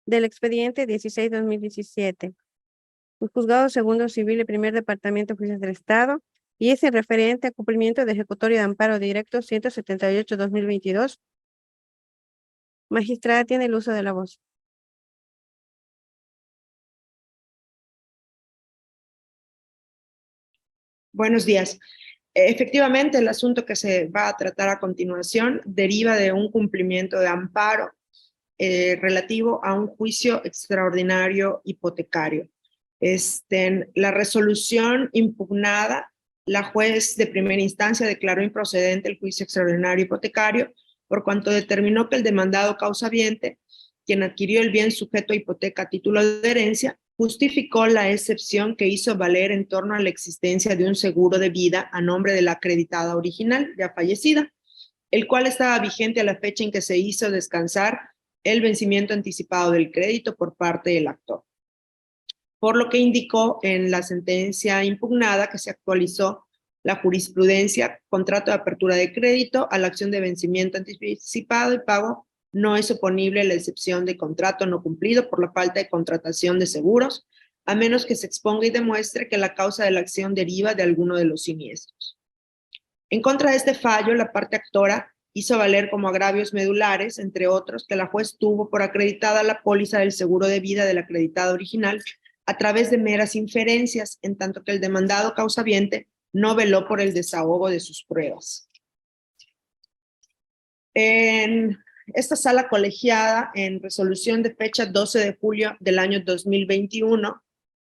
del expediente 16-2017. El Juzgado Segundo Civil y Primer Departamento de Justicia del Estado, y es el referente a cumplimiento de ejecutorio de amparo directo 178-2022. Magistrada, tiene el uso de la voz. Buenos días. Efectivamente, el asunto que se va a tratar a continuación deriva de un cumplimiento de amparo relativo a un juicio extraordinario hipotecario. La resolución impugnada, la juez de primera instancia declaró improcedente el juicio extraordinario hipotecario por cuanto determinó que el demandado causaviente, quien adquirió el bien sujeto a hipoteca a título de herencia, justificó la excepción que hizo valer en torno a la existencia de un seguro de vida a nombre de la acreditada original, ya fallecida, el cual estaba vigente a la fecha en que se hizo descansar el vencimiento anticipado del crédito por parte del actor. Por lo que indicó en la sentencia impugnada que se actualizó la jurisprudencia, contrato de apertura de crédito a la acción de vencimiento anticipado y pago no es oponible a la excepción de contrato no cumplido por la falta de contratación de seguros, a menos que se exponga y demuestre que la causa de la acción deriva de alguno de los siniestros. En contra de este fallo, la parte actora hizo valer como agravios medulares, entre otros, que la juez tuvo por acreditada la póliza del seguro de vida del acreditado original a través de meras inferencias, en tanto que el demandado causaviente no veló por el desahogo de sus pruebas. En esta sala colegiada, en resolución de fecha 12 de julio del año 2021,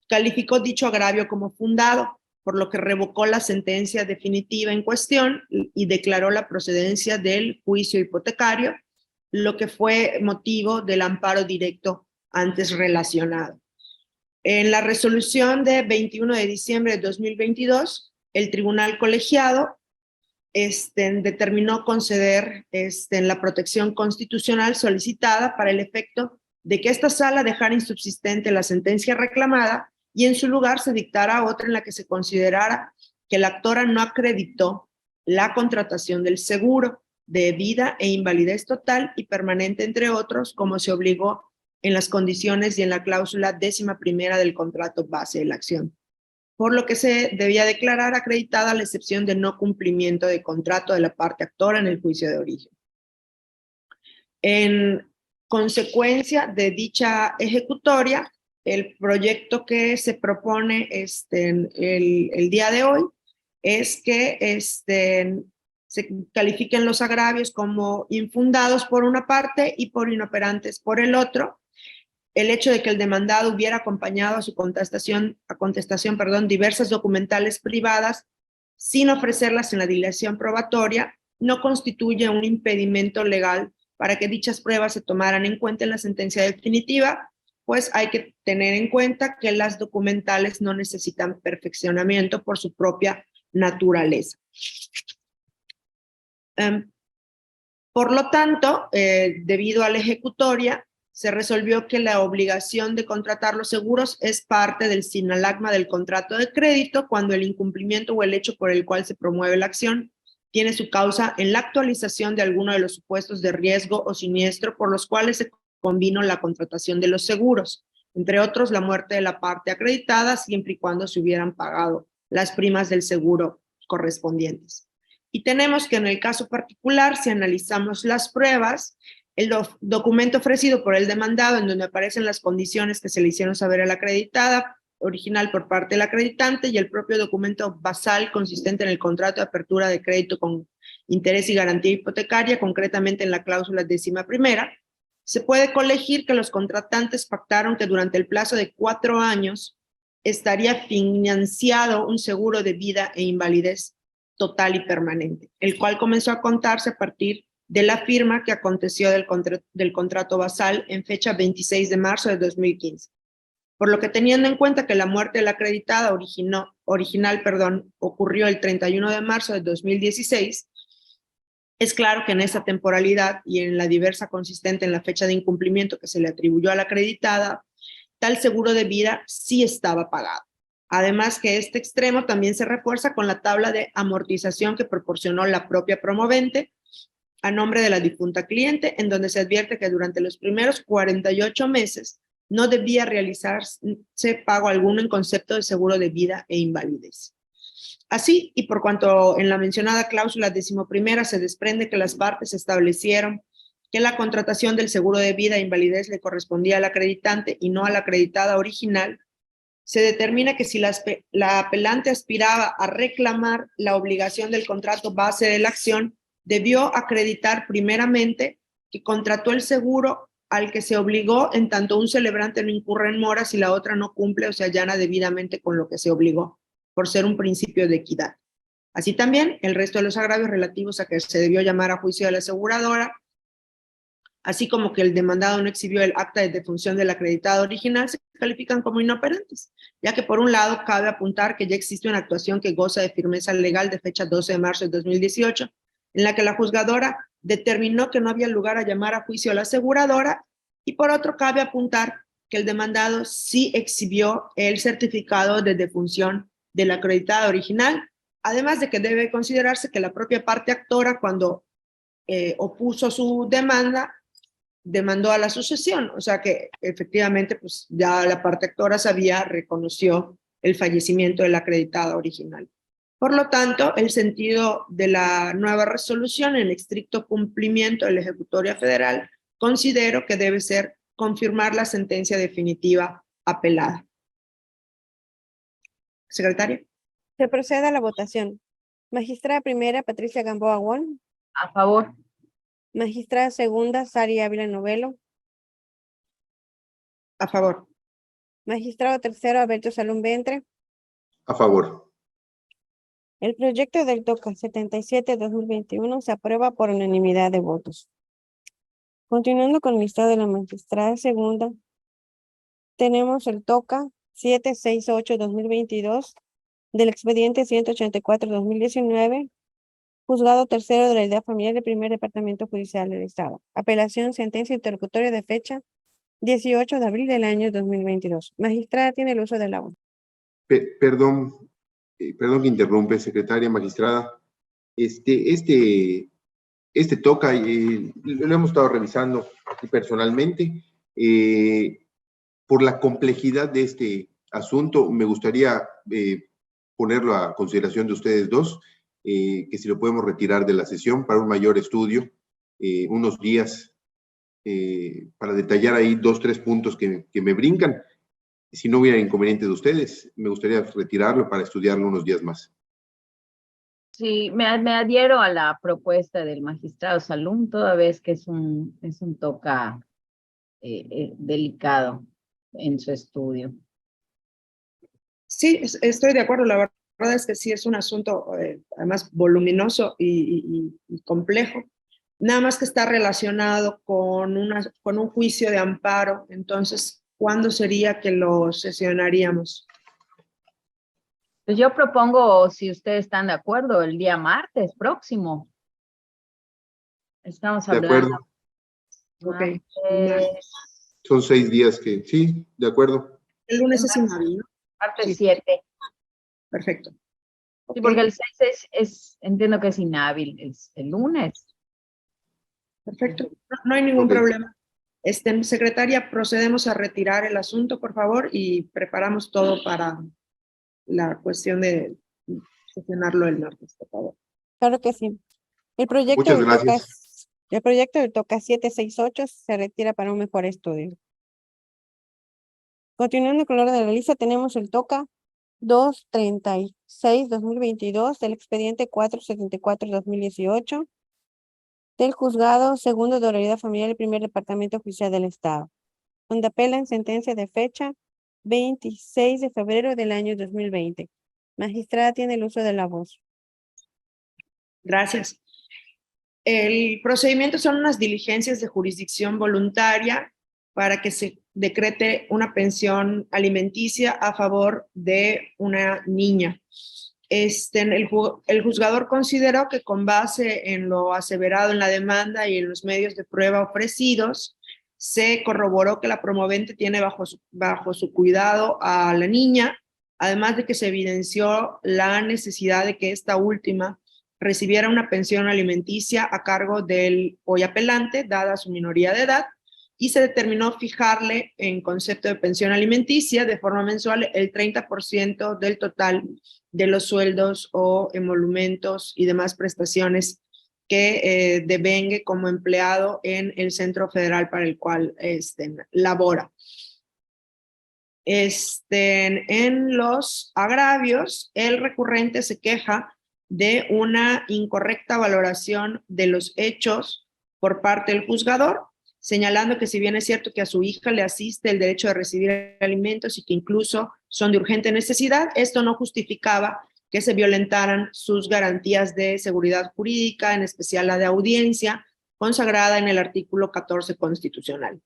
calificó dicho agravio como fundado, por lo que revocó la sentencia definitiva en cuestión y declaró la procedencia del juicio hipotecario, lo que fue motivo del amparo directo antes relacionado. En la resolución de 21 de diciembre de 2022, el tribunal colegiado determinó conceder la protección constitucional solicitada para el efecto de que esta sala dejara insubsistente la sentencia reclamada y en su lugar se dictara otra en la que se considerara que la actora no acreditó la contratación del seguro de vida e invalidez total y permanente, entre otros, como se obligó en las condiciones y en la cláusula 11ª del contrato base de la acción, por lo que se debía declarar acreditada la excepción de no cumplimiento de contrato de la parte actora en el juicio de origen. En consecuencia de dicha ejecutoria, el proyecto que se propone el día de hoy es que se califiquen los agravios como infundados por una parte y por inoperantes por el otro. El hecho de que el demandado hubiera acompañado a su contestación, diversas documentales privadas sin ofrecerlas en la dilación probatoria no constituye un impedimento legal para que dichas pruebas se tomaran en cuenta en la sentencia definitiva, pues hay que tener en cuenta que las documentales no necesitan perfeccionamiento por su propia naturaleza. Por lo tanto, debido a la ejecutoria, se resolvió que la obligación de contratar los seguros es parte del sinalagma del contrato de crédito cuando el incumplimiento o el hecho por el cual se promueve la acción tiene su causa en la actualización de alguno de los supuestos de riesgo o siniestro por los cuales se convino la contratación de los seguros, entre otros la muerte de la parte acreditada, siempre y cuando se hubieran pagado las primas del seguro correspondientes. Y tenemos que en el caso particular, si analizamos las pruebas, el documento ofrecido por el demandado, en donde aparecen las condiciones que se le hicieron saber a la acreditada, original por parte del acreditante, y el propio documento basal consistente en el contrato de apertura de crédito con interés y garantía hipotecaria, concretamente en la cláusula 11ª, se puede colegir que los contratantes pactaron que durante el plazo de 4 años estaría financiado un seguro de vida e invalidez total y permanente, el cual comenzó a contarse a partir de la firma que aconteció del contrato basal en fecha 26 de marzo de 2015. Por lo que teniendo en cuenta que la muerte de la acreditada original ocurrió el 31 de marzo de 2016, es claro que en esa temporalidad y en la diversa consistente en la fecha de incumplimiento que se le atribuyó a la acreditada, tal seguro de vida sí estaba pagado. Además que este extremo también se refuerza con la tabla de amortización que proporcionó la propia promovente a nombre de la difunta cliente, en donde se advierte que durante los primeros 48 meses no debía realizarse pago alguno en concepto de seguro de vida e invalidez. Así, y por cuanto en la mencionada cláusula 11ª se desprende que las partes establecieron que la contratación del seguro de vida e invalidez le correspondía al acreditante y no a la acreditada original, se determina que si la apelante aspiraba a reclamar la obligación del contrato base de la acción, debió acreditar primeramente que contrató el seguro al que se obligó, en tanto un celebrante no incurre en mora si la otra no cumple o se allana debidamente con lo que se obligó, por ser un principio de equidad. Así también, el resto de los agravios relativos a que se debió llamar a juicio de la aseguradora, así como que el demandado no exhibió el acta de defunción del acreditado original, se califican como inoperantes, ya que por un lado cabe apuntar que ya existe una actuación que goza de firmeza legal de fecha 12 de marzo de 2018, en la que la juzgadora determinó que no había lugar a llamar a juicio a la aseguradora, y por otro cabe apuntar que el demandado sí exhibió el certificado de defunción del acreditado original, además de que debe considerarse que la propia parte actora, cuando opuso su demanda, demandó a la sucesión, o sea que efectivamente pues ya la parte actora reconoció el fallecimiento del acreditado original. Por lo tanto, el sentido de la nueva resolución en estricto cumplimiento de la ejecutoria federal, considero que debe ser confirmar la sentencia definitiva apelada. Secretaria. Se procede a la votación. Magistrada primera, Patricia Gamboa Wong. A favor. Magistrada segunda, Sari Ávila Novelo. A favor. Magistrado tercero, Alberto Salum Ventre. A favor. El proyecto del TOCA 77-2021 se aprueba por unanimidad de votos. Continuando con el listado de la magistrada segunda, tenemos el TOCA 768-2022 del expediente 184-2019, Juzgado Tercero de la Unidad Familiar del Primer Departamento Judicial del Estado. Apelación, sentencia interlocutoria de fecha 18 de abril del año 2022. Magistrada tiene el uso de la voz. Perdón que interrumpe, secretaria, magistrada. Este TOCA, lo hemos estado revisando aquí personalmente. Por la complejidad de este asunto, me gustaría ponerlo a consideración de ustedes dos, que si lo podemos retirar de la sesión para un mayor estudio, unos días, para detallar ahí 2, 3 puntos que me brincan. Si no hubiera inconveniente de ustedes, me gustaría retirarlo para estudiarlo unos días más. Sí, me adhiero a la propuesta del magistrado Salum, toda vez que es un TOCA delicado en su estudio. Sí, estoy de acuerdo. La verdad es que sí es un asunto además voluminoso y complejo. Nada más que está relacionado con un juicio de amparo. Entonces, ¿cuándo sería que lo sesionaríamos? Pues yo propongo, si ustedes están de acuerdo, el día martes próximo. Estamos De hablando. acuerdo. Ok. Son 6 días que, sí, de acuerdo. El lunes es inhábil, ¿no? Martes Sí. 7. Perfecto. Sí, Ok. porque el 6 entiendo que es inhábil, es el lunes. Perfecto. No hay ningún Ok. problema. Secretaria, procedemos a retirar el asunto, por favor, y preparamos todo para la cuestión de sesionarlo el martes, por favor. Claro que sí. El proyecto Muchas del gracias. el proyecto del TOCA 768 se retira para un mejor estudio. Continuando con el orden de la lista, tenemos el TOCA 236-2022 del expediente 474-2018 del Juzgado Segundo de Oralidad Familiar del Primer Departamento Judicial del Estado, donde apelan sentencia de fecha 26 de febrero del año 2020. Magistrada tiene el uso de la voz. Gracias. El procedimiento son unas diligencias de jurisdicción voluntaria para que se decrete una pensión alimenticia a favor de una niña. El juzgador consideró que con base en lo aseverado en la demanda y en los medios de prueba ofrecidos, se corroboró que la promovente tiene bajo su cuidado a la niña, además de que se evidenció la necesidad de que esta última recibiera una pensión alimenticia a cargo del hoy apelante, dada su minoría de edad, y se determinó fijarle en concepto de pensión alimenticia de forma mensual el 30% del total de los sueldos o emolumentos y demás prestaciones que devengue como empleado en el centro federal para el cual labora. En los agravios, el recurrente se queja de una incorrecta valoración de los hechos por parte del juzgador, señalando que si bien es cierto que a su hija le asiste el derecho de recibir alimentos y que incluso son de urgente necesidad, esto no justificaba que se violentaran sus garantías de seguridad jurídica, en especial la de audiencia, consagrada en el artículo 14 constitucional.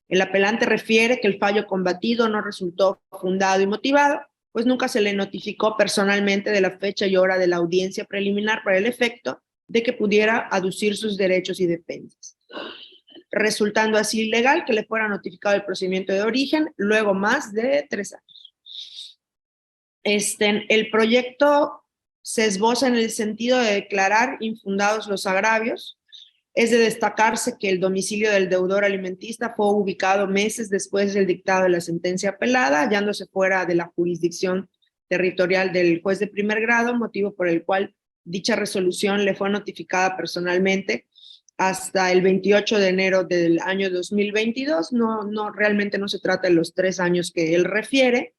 El apelante refiere que el fallo combatido no resultó fundado y motivado, pues nunca se le notificó personalmente de la fecha y hora de la audiencia preliminar para el efecto de que pudiera aducir sus derechos y defensas, resultando así ilegal que le fuera notificado el procedimiento de origen luego más de 3 años. El proyecto se esboza en el sentido de declarar infundados los agravios. Es de destacarse que el domicilio del deudor alimentista fue ubicado meses después del dictado de la sentencia apelada, hallándose fuera de la jurisdicción territorial del juez de primer grado, motivo por el cual dicha resolución le fue notificada personalmente hasta el 28 de enero del año 2022. Realmente no se trata de los 3 años que él refiere,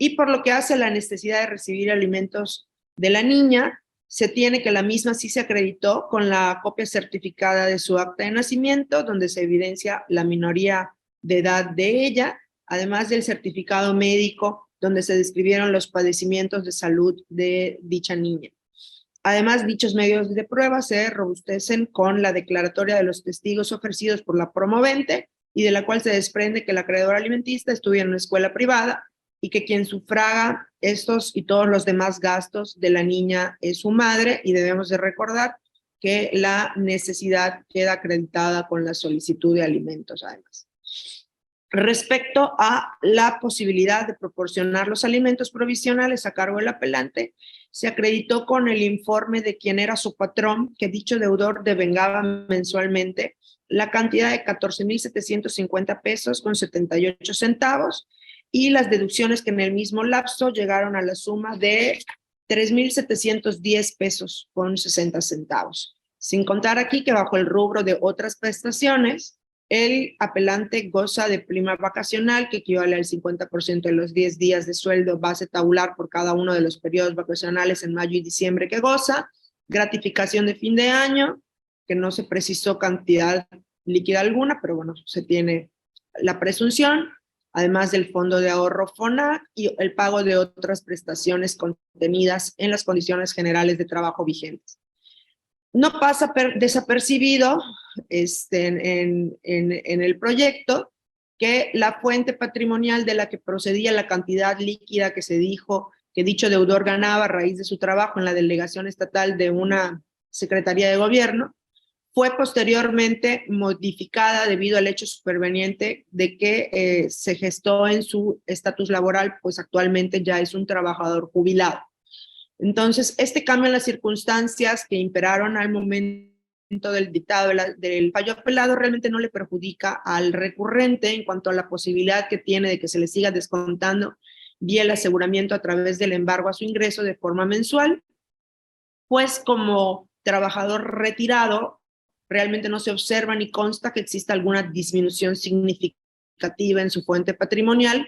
y por lo que hace a la necesidad de recibir alimentos de la niña, se tiene que la misma sí se acreditó con la copia certificada de su acta de nacimiento, donde se evidencia la minoría de edad de ella, además del certificado médico, donde se describieron los padecimientos de salud de dicha niña. Además, dichos medios de prueba se robustecen con la declaratoria de los testigos ofrecidos por la promovente y de la cual se desprende que la acreedora alimentista estudia en una escuela privada y que quien sufraga estos y todos los demás gastos de la niña es su madre, y debemos de recordar que la necesidad queda acreditada con la solicitud de alimentos además. Respecto a la posibilidad de proporcionar los alimentos provisionales a cargo del apelante, se acreditó con el informe de quien era su patrón que dicho deudor devengaba mensualmente la cantidad de 14,750 pesos con 78 centavos, y las deducciones que en el mismo lapso llegaron a la suma de 3,710 pesos con 60 centavos. Sin contar aquí que bajo el rubro de otras prestaciones, el apelante goza de prima vacacional que equivale al 50% de los 10 días de sueldo base tabular por cada uno de los periodos vacacionales en mayo y diciembre que goza, gratificación de fin de año, que no se precisó cantidad líquida alguna, pero bueno, se tiene la presunción, además del fondo de ahorro FONAC y el pago de otras prestaciones contenidas en las condiciones generales de trabajo vigentes. No pasa desapercibido en el proyecto que la fuente patrimonial de la que procedía la cantidad líquida que se dijo que dicho deudor ganaba a raíz de su trabajo en la delegación estatal de una secretaría de gobierno fue posteriormente modificada debido al hecho superveniente de que se gestó en su estatus laboral, pues actualmente ya es un trabajador jubilado. Entonces, este cambio en las circunstancias que imperaron al momento del dictado del fallo apelado realmente no le perjudica al recurrente en cuanto a la posibilidad que tiene de que se le siga descontando vía el aseguramiento a través del embargo a su ingreso de forma mensual, pues como trabajador retirado realmente no se observa ni consta que exista alguna disminución significativa en su fuente patrimonial,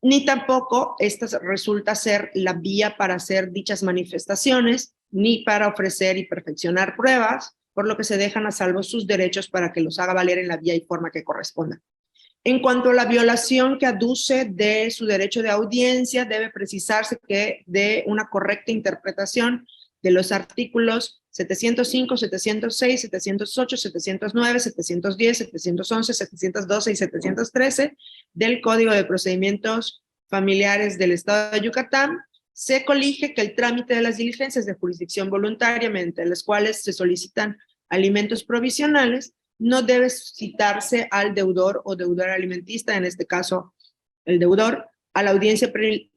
ni tampoco esta resulta ser la vía para hacer dichas manifestaciones, ni para ofrecer y perfeccionar pruebas, por lo que se dejan a salvo sus derechos para que los haga valer en la vía y forma que corresponda. En cuanto a la violación que aduce de su derecho de audiencia, debe precisarse que de una correcta interpretación de los artículos 705, 706, 708, 709, 710, 711, 712 y 713 del Código de Procedimientos Familiares del Estado de Yucatán, se colige que el trámite de las diligencias de jurisdicción voluntaria, mediante las cuales se solicitan alimentos provisionales, no debe citarse al deudor o deudor alimentista, en este caso el deudor, a la audiencia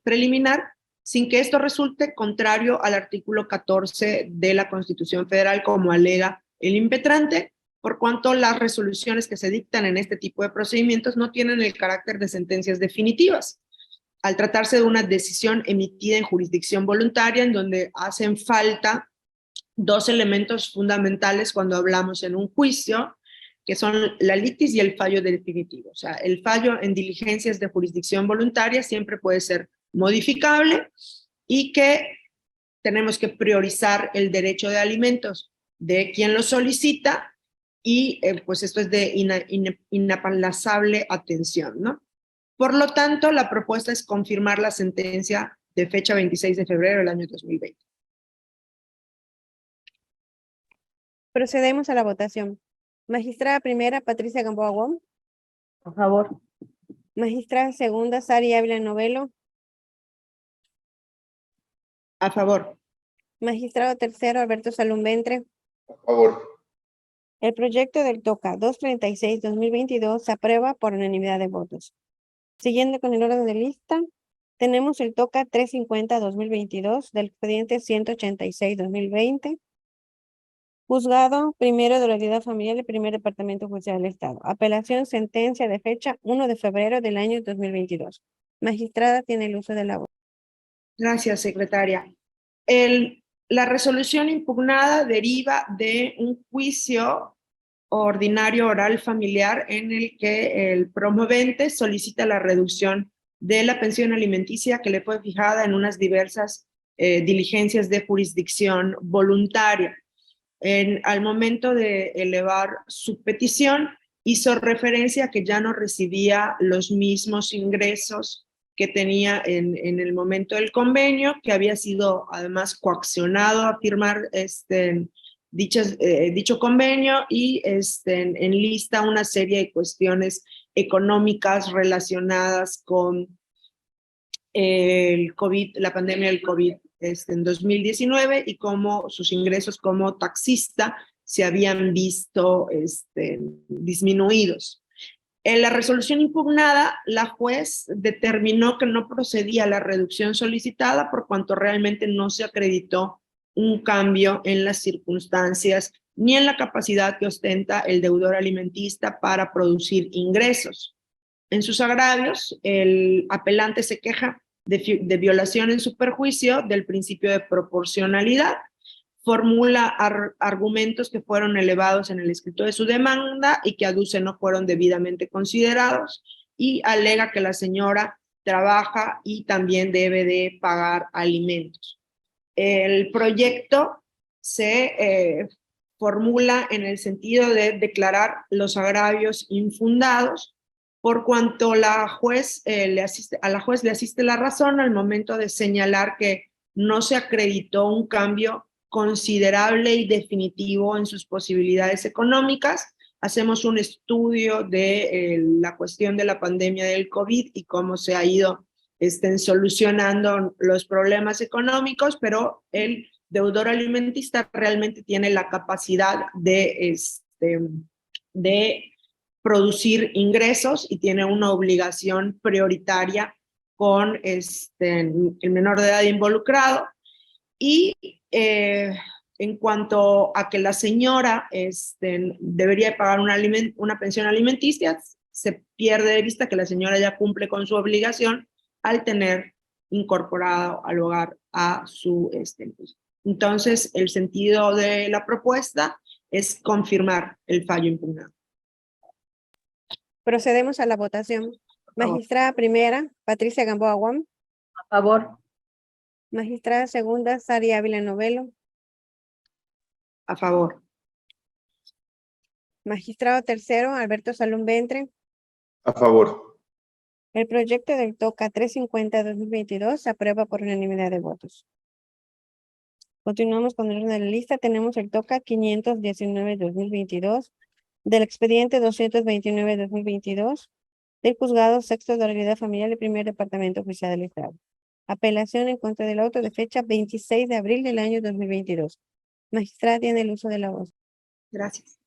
preliminar, sin que esto resulte contrario al artículo 14 de la Constitución Federal, como alega el impetrante, por cuanto las resoluciones que se dictan en este tipo de procedimientos no tienen el carácter de sentencias definitivas, al tratarse de una decisión emitida en jurisdicción voluntaria, en donde hacen falta dos elementos fundamentales cuando hablamos en un juicio, que son la litis y el fallo definitivo. O sea, el fallo en diligencias de jurisdicción voluntaria siempre puede ser modificable y que tenemos que priorizar el derecho de alimentos de quien lo solicita y pues esto es de inaplazable atención, ¿no? Por lo tanto, la propuesta es confirmar la sentencia de fecha 26 de febrero del año 2020. Procedemos a la votación. Magistrada primera, Patricia Gamboa Wong. Por favor. Magistrada segunda, Sari Ávila Novelo. A favor. Magistrado tercero, Alberto Salum Ventre. A favor. El proyecto del TOCA 236-2022 se aprueba por unanimidad de votos. Siguiendo con el orden de lista, tenemos el TOCA 350-2022 del expediente 186-2020. Juzgado primero de la Unidad Familiar del Primer Departamento Judicial del Estado. Apelación sentencia de fecha 1 de febrero del año 2022. Magistrada tiene el uso de la voz. Gracias, secretaria. La resolución impugnada deriva de un juicio ordinario oral familiar en el que el promovente solicita la reducción de la pensión alimenticia que le fue fijada en unas diversas diligencias de jurisdicción voluntaria. Al momento de elevar su petición, hizo referencia a que ya no recibía los mismos ingresos que tenía en el momento del convenio, que había sido además coaccionado a firmar dicho convenio y enlista una serie de cuestiones económicas relacionadas con el COVID, la pandemia del COVID en 2019 y cómo sus ingresos como taxista se habían visto disminuidos. En la resolución impugnada, la juez determinó que no procedía a la reducción solicitada por cuanto realmente no se acreditó un cambio en las circunstancias ni en la capacidad que ostenta el deudor alimentista para producir ingresos. En sus agravios, el apelante se queja de violación en su perjuicio del principio de proporcionalidad, formula argumentos que fueron elevados en el escrito de su demanda y que aduce no fueron debidamente considerados y alega que la señora trabaja y también debe de pagar alimentos. El proyecto se formula en el sentido de declarar los agravios infundados, por cuanto a la juez le asiste la razón al momento de señalar que no se acreditó un cambio considerable y definitivo en sus posibilidades económicas. Hacemos un estudio de la cuestión de la pandemia del COVID y cómo se ha ido solucionando los problemas económicos, pero el deudor alimentista realmente tiene la capacidad de producir ingresos y tiene una obligación prioritaria con el menor de edad involucrado y en cuanto a que la señora debería pagar una pensión alimenticia, se pierde de vista que la señora ya cumple con su obligación al tener incorporado al hogar a su esposo. Entonces, el sentido de la propuesta es confirmar el fallo impugnado. Procedemos a la votación. favor. Magistrada primera, Patricia Gamboa Guam. A favor. Magistrada segunda, Sari Ávila Novelo. A favor. Magistrado tercero, Alberto Salum Ventre. A favor. El proyecto del TOCA 350-2022 se aprueba por unanimidad de votos. Continuamos con el orden de la lista. Tenemos el TOCA 519-2022, del expediente 229-2022, del juzgado sexto de oralidad familiar del primer departamento oficial del Estado. Apelación en contra del auto de fecha 26 de abril del año 2022. Magistrada tiene el uso de la voz. Gracias.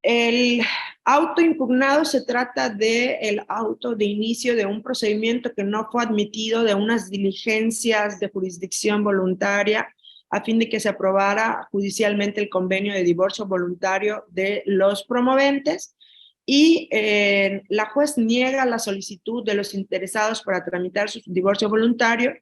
El auto impugnado se trata del auto de inicio de un procedimiento que no fue admitido de unas diligencias de jurisdicción voluntaria a fin de que se aprobara judicialmente el convenio de divorcio voluntario de los promoventes y la juez niega la solicitud de los interesados para tramitar su divorcio voluntario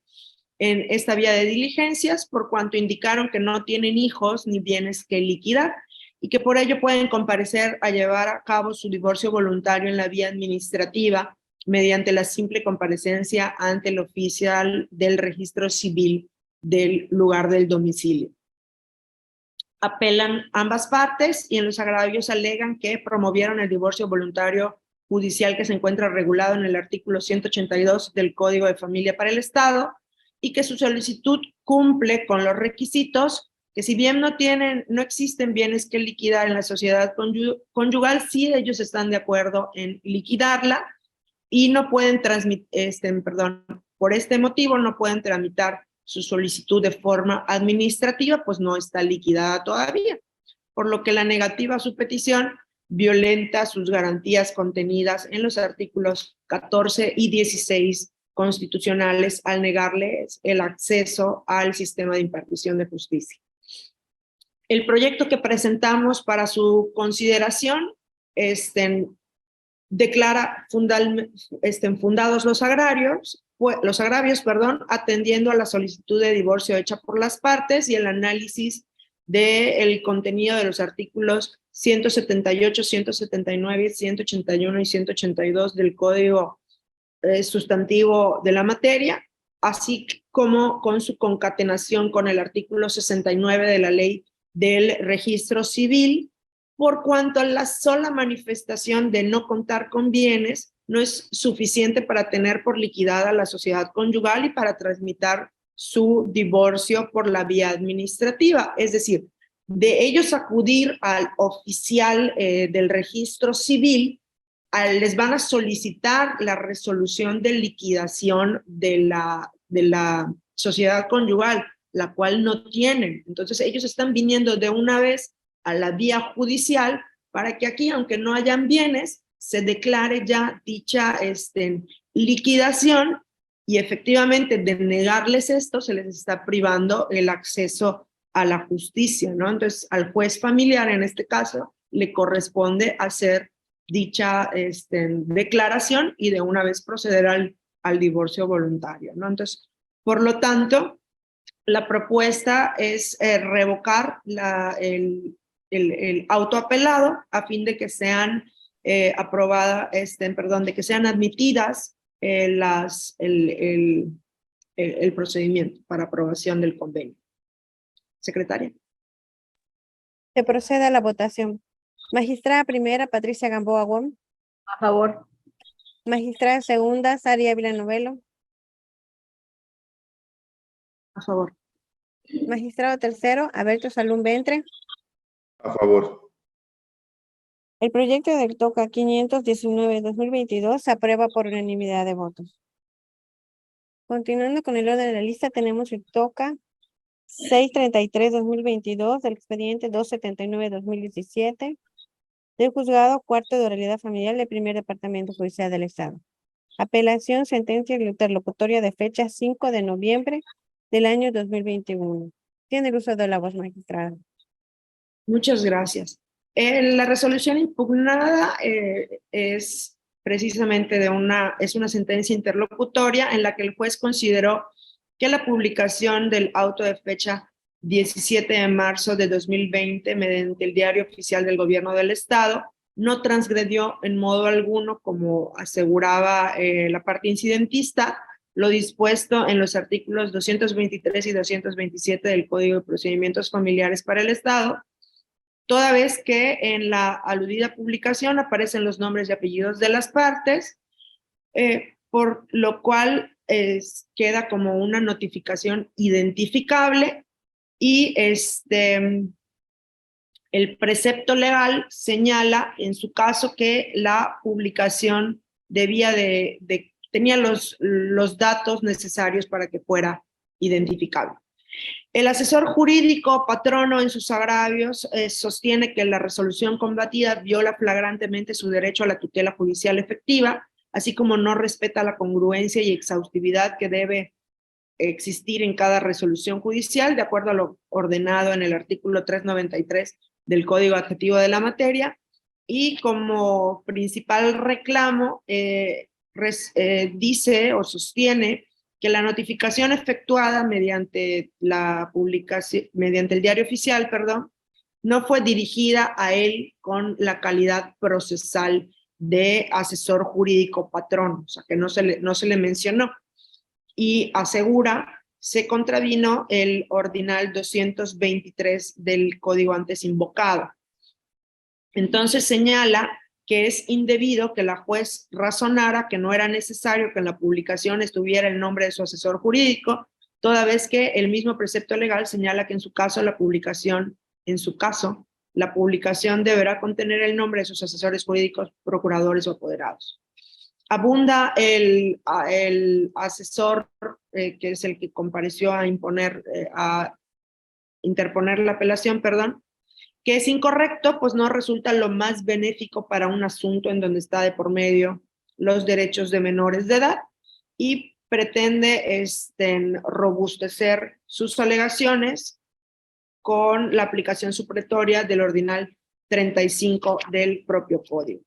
en esta vía de diligencias por cuanto indicaron que no tienen hijos ni bienes que liquidar y que por ello pueden comparecer a llevar a cabo su divorcio voluntario en la vía administrativa mediante la simple comparecencia ante el oficial del registro civil del lugar del domicilio. Apelan ambas partes y en los agravios alegan que promovieron el divorcio voluntario judicial que se encuentra regulado en el artículo 182 del Código de Familia para el Estado y que su solicitud cumple con los requisitos que si bien no existen bienes que liquidar en la sociedad conyugal, sí ellos están de acuerdo en liquidarla y no pueden por este motivo no pueden tramitar su solicitud de forma administrativa, pues no está liquidada todavía, por lo que la negativa a su petición violenta sus garantías contenidas en los artículos 14 y 16 constitucionales al negarles el acceso al sistema de impartición de justicia. El proyecto que presentamos para su consideración declara fundados los agravios, atendiendo a la solicitud de divorcio hecha por las partes y el análisis del contenido de los artículos 178, 179, 181 y 182 del Código Sustantivo de la materia, así como con su concatenación con el artículo 69 de la Ley del Registro Civil, por cuanto la sola manifestación de no contar con bienes no es suficiente para tener por liquidada la sociedad conyugal y para tramitar su divorcio por la vía administrativa. Es decir, de ellos acudir al oficial del registro civil, les van a solicitar la resolución de liquidación de la sociedad conyugal, la cual no tienen. Entonces ellos están viniendo de una vez a la vía judicial para que aquí, aunque no hayan bienes, se declare ya dicha liquidación y efectivamente de negarles esto se les está privando el acceso a la justicia, ¿no? Entonces al juez familiar en este caso le corresponde hacer dicha declaración y de una vez proceder al divorcio voluntario, ¿no? Entonces, por lo tanto, la propuesta es revocar el autoapelado a fin de que sean de que sean admitidas el procedimiento para aprobación del convenio. Secretaria. Se procede a la votación. Magistrada primera, Patricia Gamboa Guam. A favor. Magistrada segunda, Sari Ávila Novelo. A favor. Magistrado tercero, Alberto Salum Ventre. A favor. El proyecto del TOCA 519-2022 se aprueba por unanimidad de votos. Continuando con el orden de la lista, tenemos el TOCA 633-2022 del expediente 279-2017 del juzgado cuarto de oralidad familiar del primer departamento judicial del Estado. Apelación, sentencia interlocutoria de fecha 5 de noviembre del año 2021. Tiene el uso de la voz, magistrada. Muchas gracias. La resolución impugnada es precisamente es una sentencia interlocutoria en la que el juez consideró que la publicación del auto de fecha 17 de marzo de 2020 mediante el Diario Oficial del Gobierno del Estado no transgredió en modo alguno, como aseguraba la parte incidentista, lo dispuesto en los artículos 223 y 227 del Código de Procedimientos Familiares para el Estado, toda vez que en la aludida publicación aparecen los nombres y apellidos de las partes, por lo cual queda como una notificación identificable y el precepto legal señala en su caso que la publicación debía tenía los datos necesarios para que fuera identificable. El asesor jurídico patrono en sus agravios sostiene que la resolución combatida viola flagrantemente su derecho a la tutela judicial efectiva, así como no respeta la congruencia y exhaustividad que debe existir en cada resolución judicial, de acuerdo a lo ordenado en el artículo 393 del Código Adjetivo de la materia, y como principal reclamo dice o sostiene que la notificación efectuada mediante la publicación, mediante el Diario Oficial, no fue dirigida a él con la calidad procesal de asesor jurídico patrón, o sea, que no se le mencionó. Y asegura, se contravino el ordinal 223 del código antes invocado. Entonces señala que es indebido que la juez razonara que no era necesario que en la publicación estuviera el nombre de su asesor jurídico, toda vez que el mismo precepto legal señala que en su caso la publicación deberá contener el nombre de sus asesores jurídicos, procuradores o apoderados. Abunda el asesor, que es el que compareció a interponer la apelación, que es incorrecto, pues no resulta lo más benéfico para un asunto en donde está de por medio los derechos de menores de edad y pretende robustecer sus alegaciones con la aplicación supletoria del ordinal 35 del propio código.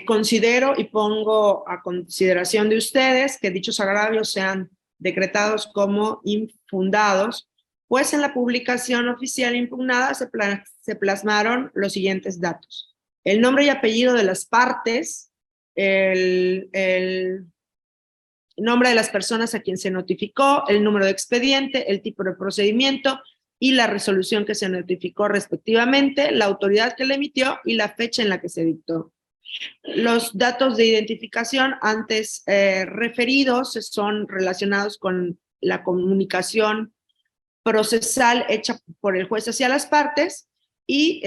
Considero y pongo a consideración de ustedes que dichos agravios sean decretados como infundados, pues en la publicación oficial impugnada se plasmaron los siguientes datos: el nombre y apellido de las partes, el nombre de las personas a quien se notificó, el número de expediente, el tipo de procedimiento y la resolución que se notificó respectivamente, la autoridad que la emitió y la fecha en la que se dictó. Los datos de identificación antes referidos son relacionados con la comunicación procesal hecha por el juez hacia las partes y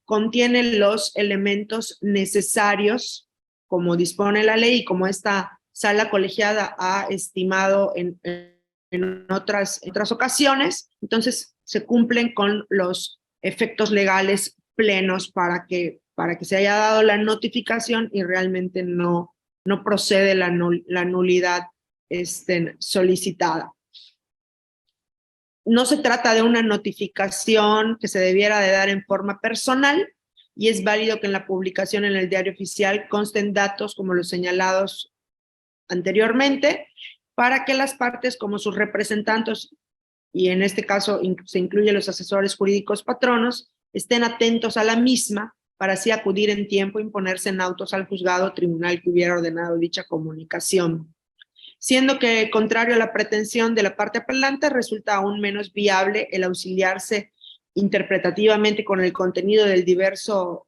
contienen los elementos necesarios como dispone la ley y como esta sala colegiada ha estimado en otras ocasiones. Entonces se cumplen con los efectos legales plenos para que se haya dado la notificación y realmente no procede la nulidad solicitada. No se trata de una notificación que se debiera de dar en forma personal y es válido que en la publicación en el Diario Oficial consten datos como los señalados anteriormente para que las partes como sus representantes, y en este caso se incluyen los asesores jurídicos patronos, estén atentos a la misma para así acudir en tiempo e imponerse en autos al juzgado o tribunal que hubiera ordenado dicha comunicación. Siendo que, contrario a la pretensión de la parte apelante, resulta aún menos viable el auxiliarse interpretativamente con el contenido del diverso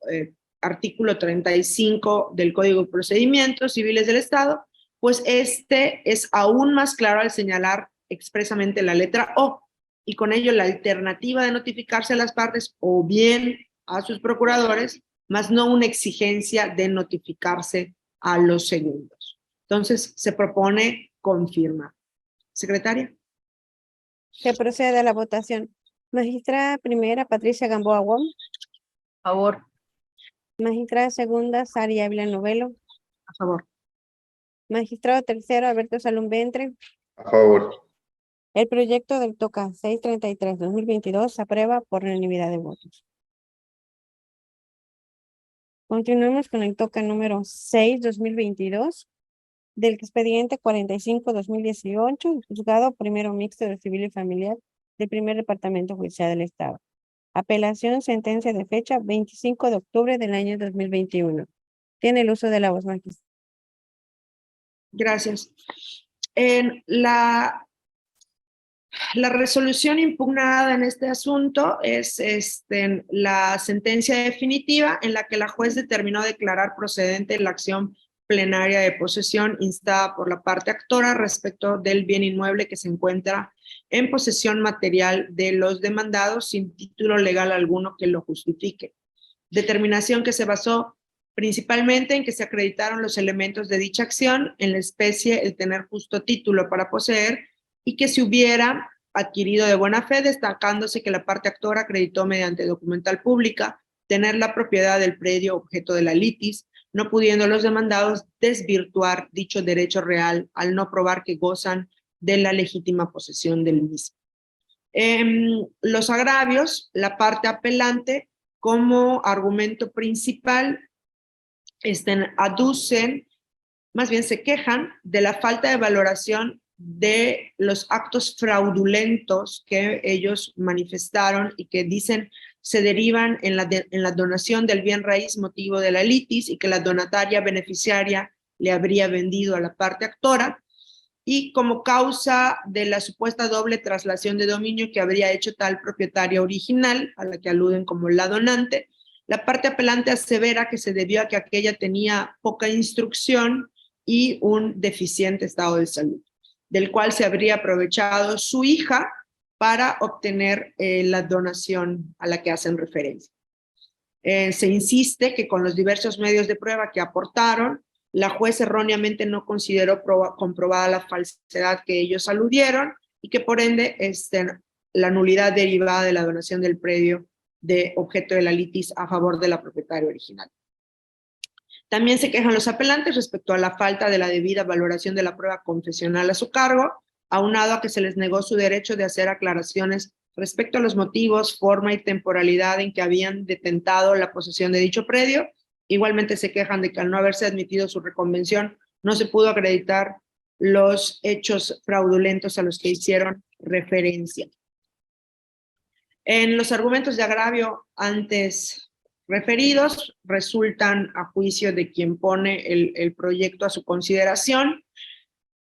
artículo 35 del Código de Procedimientos Civiles del Estado, pues este es aún más claro al señalar expresamente la letra O, y con ello la alternativa de notificarse a las partes o bien a sus procuradores, más no una exigencia de notificarse a los segundos. Entonces, se propone confirmar. Secretaria. Se procede a la votación. Magistrada primera, Patricia Gamboa Wong. A favor. Magistrada segunda, Saria Ávila Novelo. A favor. Magistrado tercero, Alberto Salum Ventre. A favor. El proyecto del TOCA 633-2022 se aprueba por unanimidad de votos. Continuamos con el TOCA número 6-2022 del expediente 45-2018, juzgado primero mixto de civil y familiar del primer departamento judicial del Estado. Apelación, sentencia de fecha 25 de octubre del año 2021. Tiene el uso de la voz, magistrada. Gracias. La resolución impugnada en este asunto es la sentencia definitiva en la que la juez determinó declarar procedente la acción plenaria de posesión instada por la parte actora respecto del bien inmueble que se encuentra en posesión material de los demandados sin título legal alguno que lo justifique. Determinación que se basó principalmente en que se acreditaron los elementos de dicha acción, en la especie el tener justo título para poseer y que se hubiera adquirido de buena fe, destacándose que la parte actora acreditó mediante documental pública tener la propiedad del predio objeto de la litis, no pudiendo los demandados desvirtuar dicho derecho real al no probar que gozan de la legítima posesión del mismo. Los agravios, la parte apelante, como argumento principal, aducen, más bien se quejan de la falta de valoración de los actos fraudulentos que ellos manifestaron y que dicen se derivan en la donación del bien raíz motivo de la litis y que la donataria beneficiaria le habría vendido a la parte actora, y como causa de la supuesta doble traslación de dominio que habría hecho tal propietaria original, a la que aluden como la donante, la parte apelante asevera que se debió a que aquella tenía poca instrucción y un deficiente estado de salud, del cual se habría aprovechado su hija para obtener la donación a la que hacen referencia. Se insiste que con los diversos medios de prueba que aportaron, la juez erróneamente no consideró comprobada la falsedad que ellos aludieron y que por ende la nulidad derivada de la donación del predio de objeto de la litis a favor de la propietaria original. También se quejan los apelantes respecto a la falta de la debida valoración de la prueba confesional a su cargo, aunado a que se les negó su derecho de hacer aclaraciones respecto a los motivos, forma y temporalidad en que habían detentado la posesión de dicho predio. Igualmente se quejan de que al no haberse admitido su reconvención, no se pudo acreditar los hechos fraudulentos a los que hicieron referencia. En los argumentos de agravio antes referidos, resultan a juicio de quien pone el proyecto a su consideración,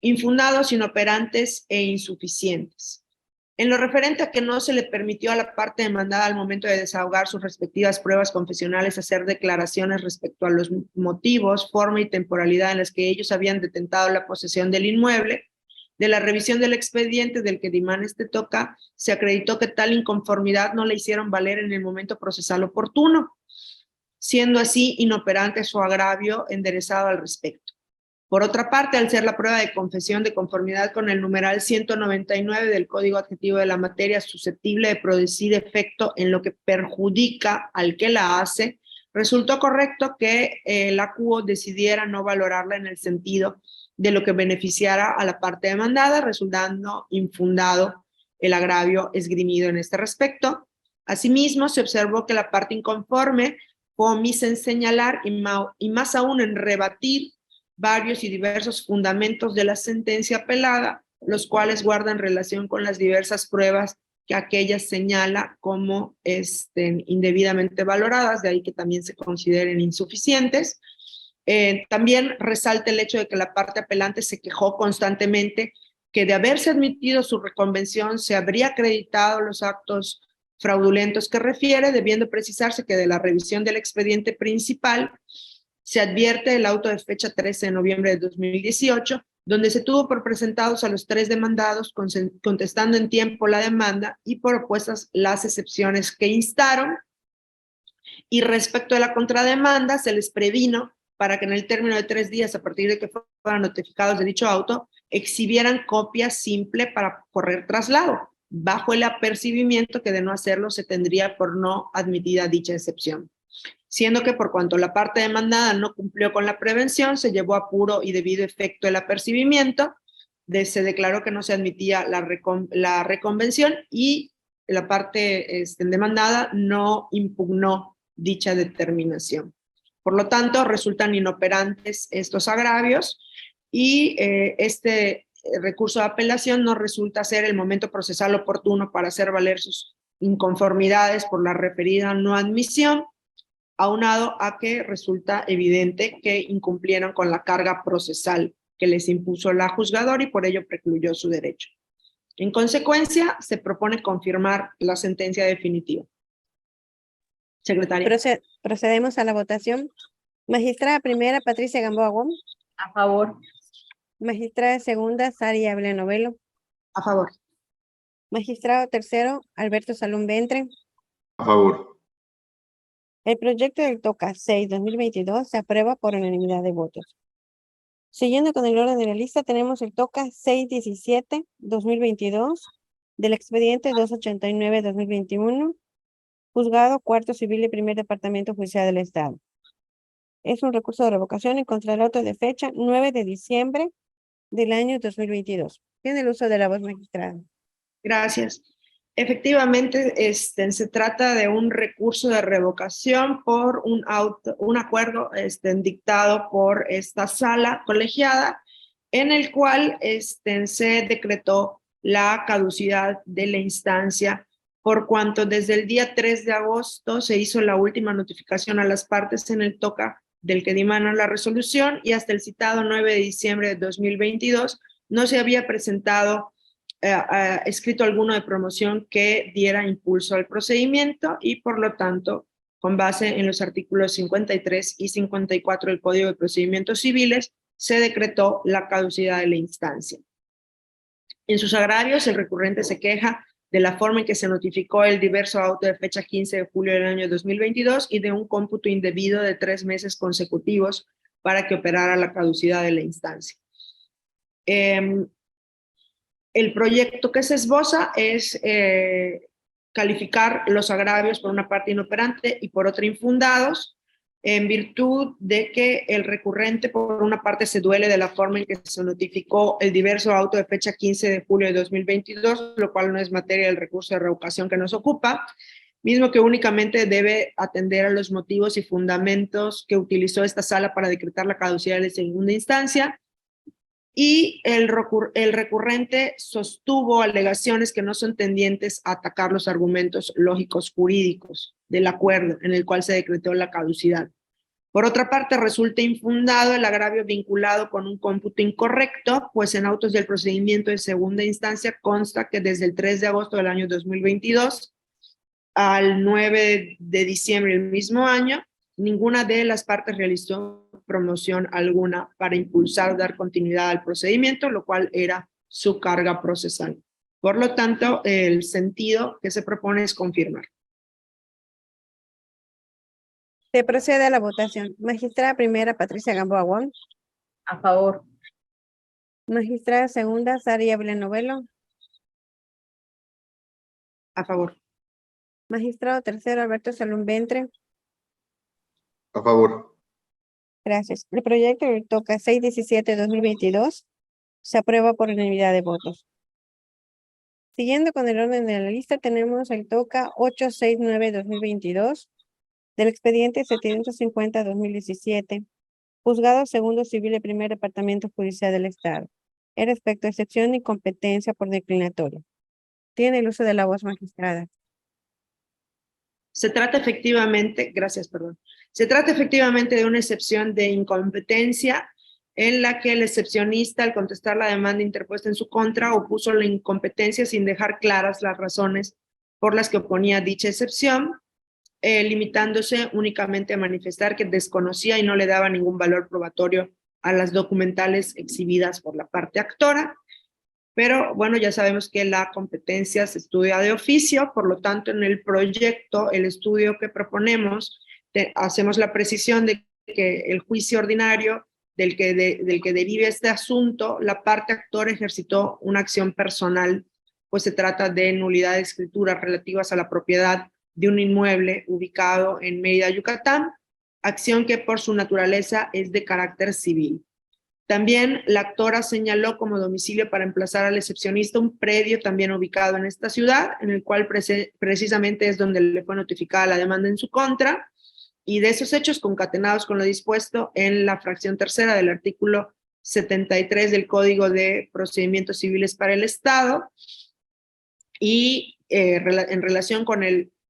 infundados, inoperantes e insuficientes. En lo referente a que no se le permitió a la parte demandada al momento de desahogar sus respectivas pruebas confesionales hacer declaraciones respecto a los motivos, forma y temporalidad en las que ellos habían detentado la posesión del inmueble, de la revisión del expediente del que dimana TOCA, se acreditó que tal inconformidad no la hicieron valer en el momento procesal oportuno, siendo así inoperante su agravio enderezado al respecto. Por otra parte, al ser la prueba de confesión de conformidad con el numeral 199 del Código Adjetivo de la Materia susceptible de producir efecto en lo que perjudica al que la hace, resultó correcto que la CUO decidiera no valorarla en el sentido de lo que beneficiara a la parte demandada, resultando infundado el agravio esgrimido en este respecto. Asimismo, se observó que la parte inconforme fue omisa en señalar y más aún en rebatir varios y diversos fundamentos de la sentencia apelada, los cuales guardan relación con las diversas pruebas que aquella señala como indebidamente valoradas, de ahí que también se consideren insuficientes. También resalta el hecho de que la parte apelante se quejó constantemente que de haberse admitido su reconvención se habría acreditado los actos fraudulentos que refiere, debiendo precisarse que de la revisión del expediente principal se advierte el auto de fecha 13 de noviembre de 2018, donde se tuvo por presentados a los 3 demandados contestando en tiempo la demanda y por opuestas las excepciones que instaron. Y respecto a la contrademanda, se les previno para que en el término de 3 días a partir de que fueran notificados de dicho auto, exhibieran copia simple para correr traslado, bajo el apercibimiento que de no hacerlo se tendría por no admitida dicha excepción. Siendo que por cuanto la parte demandada no cumplió con la prevención, se llevó a puro y debido efecto el apercibimiento, se declaró que no se admitía la reconvención y la parte demandada no impugnó dicha determinación. Por lo tanto, resultan inoperantes estos agravios y este recurso de apelación no resulta ser el momento procesal oportuno para hacer valer sus inconformidades por la referida no admisión, aunado a que resulta evidente que incumplieron con la carga procesal que les impuso la juzgadora y por ello precluyó su derecho. En consecuencia, se propone confirmar la sentencia definitiva. Secretaria. Procedemos a la votación. Magistrada primera, Patricia Gamboa Gómez. A favor. Magistrada segunda, Sari Ávila Novelo. A favor. Magistrado tercero, Alberto Salum Ventre. A favor. El proyecto del TOCA 6-2022 se aprueba por unanimidad de votos. Siguiendo con el orden de la lista, tenemos el TOCA 6-17-2022 del expediente 289-2021, Juzgado Cuarto Civil y Primer Departamento Judicial del Estado. Es un recurso de revocación en contra del auto de fecha 9 de diciembre del año 2022. Tiene el uso de la voz, magistrada. Gracias. Efectivamente, se trata de un recurso de revocación por un acuerdo dictado por esta sala colegiada, en el cual se decretó la caducidad de la instancia, por cuanto desde el día 3 de agosto se hizo la última notificación a las partes en el TOCA del que dimana la resolución y hasta el citado 9 de diciembre de 2022 no se había presentado escrito alguno de promoción que diera impulso al procedimiento y por lo tanto, con base en los artículos 53 y 54 del Código de Procedimientos Civiles, se decretó la caducidad de la instancia. En sus agravios, el recurrente se queja de la forma en que se notificó el diverso auto de fecha 15 de julio del año 2022 y de un cómputo indebido de 3 meses consecutivos para que operara la caducidad de la instancia. El proyecto que se esboza es calificar los agravios por una parte inoperante y por otra infundados, en virtud de que el recurrente por una parte se duele de la forma en que se notificó el diverso auto de fecha 15 de julio de 2022, lo cual no es materia del recurso de revocación que nos ocupa, mismo que únicamente debe atender a los motivos y fundamentos que utilizó esta sala para decretar la caducidad de la segunda instancia, y el recurrente sostuvo alegaciones que no son tendientes a atacar los argumentos lógicos jurídicos del acuerdo en el cual se decretó la caducidad. Por otra parte, resulta infundado el agravio vinculado con un cómputo incorrecto, pues en autos del procedimiento de segunda instancia consta que desde el 3 de agosto del año 2022 al 9 de diciembre del mismo año, ninguna de las partes realizó promoción alguna para impulsar o dar continuidad al procedimiento, lo cual era su carga procesal. Por lo tanto, el sentido que se propone es confirmar. Se procede a la votación. Magistrada primera, Patricia Gamboa Gómez. A favor. Magistrada segunda, Sari Ávila Novelo. A favor. Magistrado tercero, Alberto Salum Ventre. A favor. Gracias. El proyecto del TOCA 6-17-2022 se aprueba por unanimidad de votos. Siguiendo con el orden de la lista, tenemos el TOCA 869-2022 del expediente 750-2017, Juzgado Segundo Civil y Primer Departamento Judicial del Estado, en respecto a excepción y competencia por declinatoria. Tiene el uso de la voz, magistrada. Se trata efectivamente de una excepción de incompetencia en la que el excepcionista, al contestar la demanda interpuesta en su contra, opuso la incompetencia sin dejar claras las razones por las que oponía dicha excepción, limitándose únicamente a manifestar que desconocía y no le daba ningún valor probatorio a las documentales exhibidas por la parte actora. Pero bueno, ya sabemos que la competencia se estudia de oficio, por lo tanto en el proyecto, el estudio que proponemos, hacemos la precisión de que el juicio ordinario del que derive este asunto, la parte actora ejercitó una acción personal, pues se trata de nulidad de escrituras relativas a la propiedad de un inmueble ubicado en Mérida, Yucatán, acción que por su naturaleza es de carácter civil. También la actora señaló como domicilio para emplazar al excepcionista un predio también ubicado en esta ciudad, en el cual precisamente es donde le fue notificada la demanda en su contra, y de esos hechos concatenados con lo dispuesto en la fracción tercera del artículo 73 del Código de Procedimientos Civiles para el Estado, y en relación con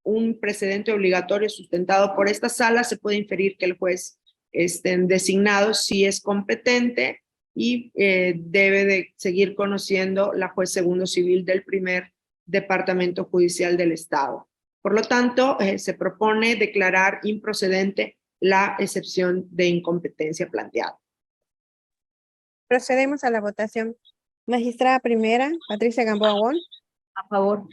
un precedente obligatorio sustentado por esta sala, se puede inferir que el juez designado sí es competente y debe de seguir conociendo la juez segundo civil del primer departamento judicial del Estado. Por lo tanto, se propone declarar improcedente la excepción de incompetencia planteada. Procedemos a la votación. Magistrada primera, Patricia Gamboa Wong. A favor.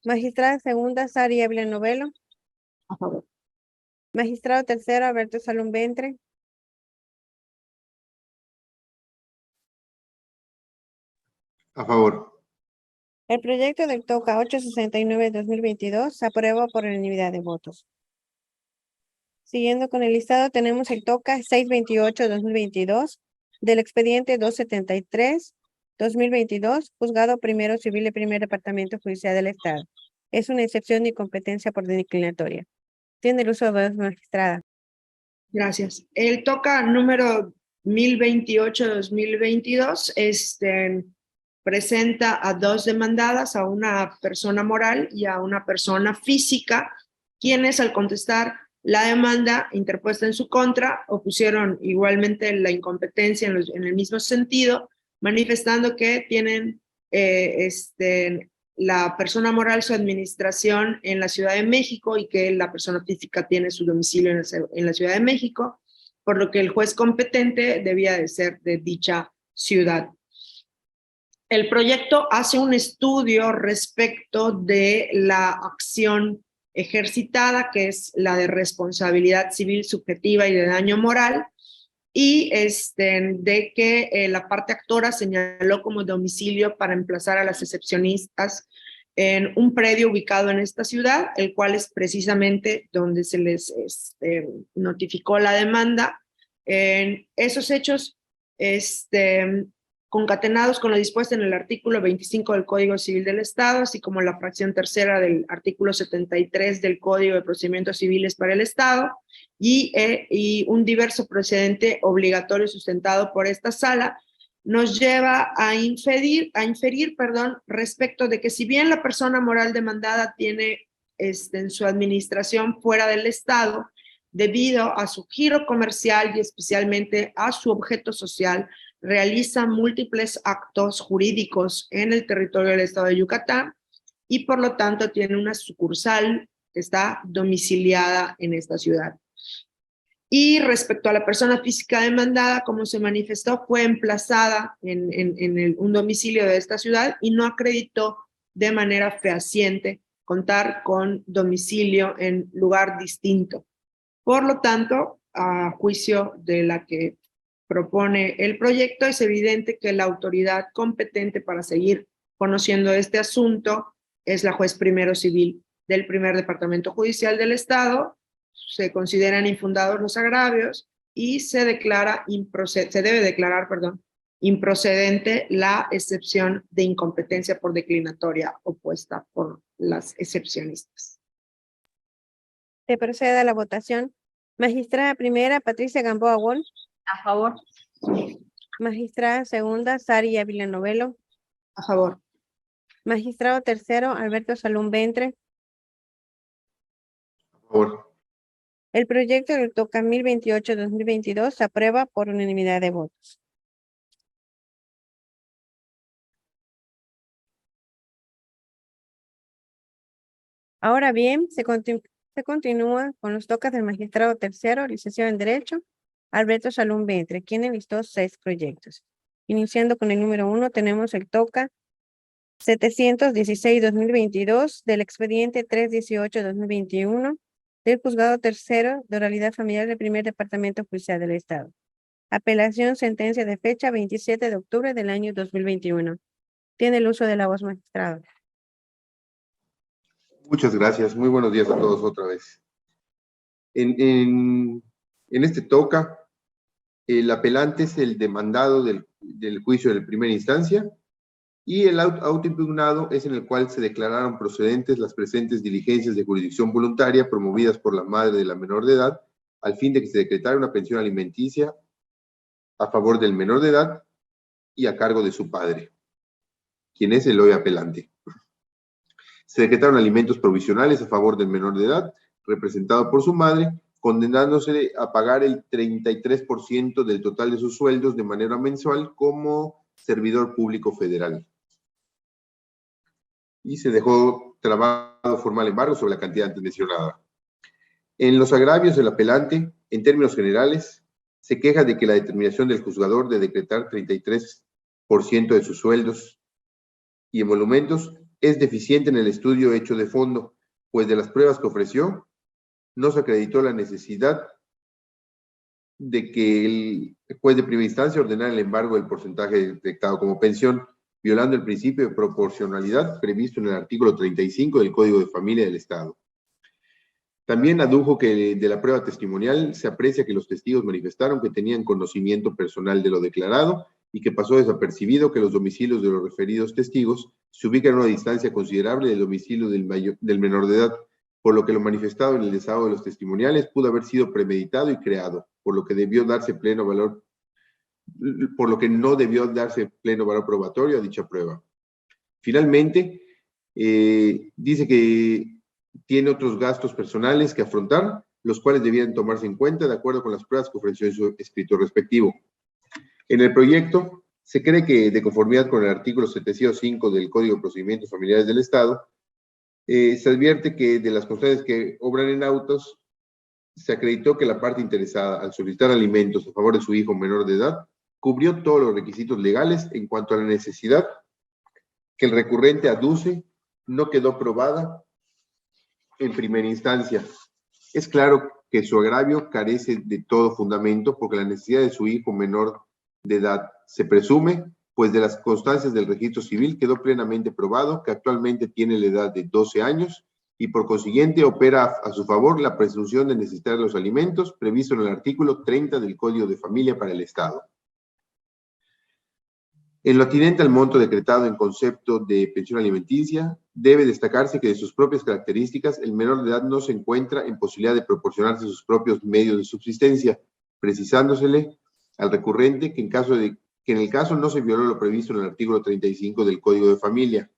Magistrada segunda, Sari Ávila Novelo. A favor. Magistrado tercero, Alberto Salum Ventre. A favor. El proyecto del TOCA 869-2022 se aprueba por unanimidad de votos. Siguiendo con el listado, tenemos el TOCA 628-2022 del expediente 273-2022, Juzgado Primero Civil del Primer Departamento Judicial del Estado. Es una excepción de incompetencia por declinatoria. Tiene el uso de voz, magistrada. Gracias. El TOCA número 1028-2022 presenta a dos demandadas, a una persona moral y a una persona física, quienes al contestar la demanda interpuesta en su contra opusieron igualmente la incompetencia en el mismo sentido, manifestando que tienen la persona moral su administración en la Ciudad de México y que la persona física tiene su domicilio en la Ciudad de México, por lo que el juez competente debía de ser de dicha ciudad. El proyecto hace un estudio respecto de la acción ejercitada, que es la de responsabilidad civil subjetiva y de daño moral, y de que la parte actora señaló como domicilio para emplazar a las excepcionistas en un predio ubicado en esta ciudad, el cual es precisamente donde se les notificó la demanda. En esos hechos, concatenados con lo dispuesto en el artículo 25 del Código Civil del Estado, así como la fracción tercera del artículo 73 del Código de Procedimientos Civiles para el Estado, y un diverso precedente obligatorio sustentado por esta sala, nos lleva a inferir, respecto de que si bien la persona moral demandada tiene en su administración fuera del Estado, debido a su giro comercial y especialmente a su objeto social, realiza múltiples actos jurídicos en el territorio del Estado de Yucatán y por lo tanto tiene una sucursal que está domiciliada en esta ciudad. Y respecto a la persona física demandada, como se manifestó, fue emplazada en un domicilio de esta ciudad y no acreditó de manera fehaciente contar con domicilio en lugar distinto. Por lo tanto, a juicio de la que propone el proyecto, es evidente que la autoridad competente para seguir conociendo este asunto es la juez primero civil del primer departamento judicial del Estado. Se consideran infundados los agravios y se debe declarar improcedente la excepción de incompetencia por declinatoria opuesta por las excepcionistas. Se procede a la votación. Magistrada primera, Patricia Gamboa Wong. A favor. Magistrada segunda, Sari Ávila Novelo. A favor. Magistrado tercero, Alberto Salum Ventre. A favor. El proyecto del TOCA 1028-2022 se aprueba por unanimidad de votos. Ahora bien, se continúa con los TOCAs del magistrado tercero, licenciado en Derecho, Alberto Salum Ventre, quien enlistó 6 proyectos. Iniciando con el número 1, tenemos el TOCA 716-2022 del expediente 318-2021 del Juzgado Tercero de Oralidad Familiar del Primer Departamento Judicial del Estado. Apelación, sentencia de fecha 27 de octubre del año 2021. Tiene el uso de la voz, magistrado. Muchas gracias. Muy buenos días a todos otra vez. En este TOCA El apelante es el demandado del juicio de primera instancia, y el auto impugnado es en el cual se declararon procedentes las presentes diligencias de jurisdicción voluntaria promovidas por la madre de la menor de edad, al fin de que se decretara una pensión alimenticia a favor del menor de edad y a cargo de su padre, quien es el hoy apelante. Se decretaron alimentos provisionales a favor del menor de edad, representado por su madre, condenándose a pagar el 33% del total de sus sueldos de manera mensual como servidor público federal. Y se dejó trabado formal embargo sobre la cantidad antes mencionada. En los agravios del apelante, en términos generales, se queja de que la determinación del juzgador de decretar 33% de sus sueldos y emolumentos es deficiente en el estudio hecho de fondo, pues de las pruebas que ofreció, no se acreditó la necesidad de que el juez de primera instancia ordenara el embargo del porcentaje detectado como pensión, violando el principio de proporcionalidad previsto en el artículo 35 del Código de Familia del Estado. También adujo que de la prueba testimonial se aprecia que los testigos manifestaron que tenían conocimiento personal de lo declarado y que pasó desapercibido que los domicilios de los referidos testigos se ubican a una distancia considerable del domicilio del menor de edad, por lo que lo manifestado en el desahogo de los testimoniales pudo haber sido premeditado y creado, por lo que no debió darse pleno valor probatorio a dicha prueba. Finalmente, dice que tiene otros gastos personales que afrontar, los cuales debían tomarse en cuenta de acuerdo con las pruebas que ofreció en su escrito respectivo. En el proyecto, se cree que, de conformidad con el artículo 705 del Código de Procedimientos Familiares del Estado, se advierte que de las constancias que obran en autos, se acreditó que la parte interesada, al solicitar alimentos a favor de su hijo menor de edad, cubrió todos los requisitos legales en cuanto a la necesidad que el recurrente aduce no quedó probada en primera instancia. Es claro que su agravio carece de todo fundamento porque la necesidad de su hijo menor de edad se presume, pues de las constancias del registro civil quedó plenamente probado que actualmente tiene la edad de 12 años y por consiguiente opera a su favor la presunción de necesitar los alimentos previsto en el artículo 30 del Código de Familia para el Estado. En lo atinente al monto decretado en concepto de pensión alimenticia, debe destacarse que de sus propias características, el menor de edad no se encuentra en posibilidad de proporcionarse sus propios medios de subsistencia, precisándosele al recurrente que en el caso no se violó lo previsto en el artículo 35 del Código de Familia,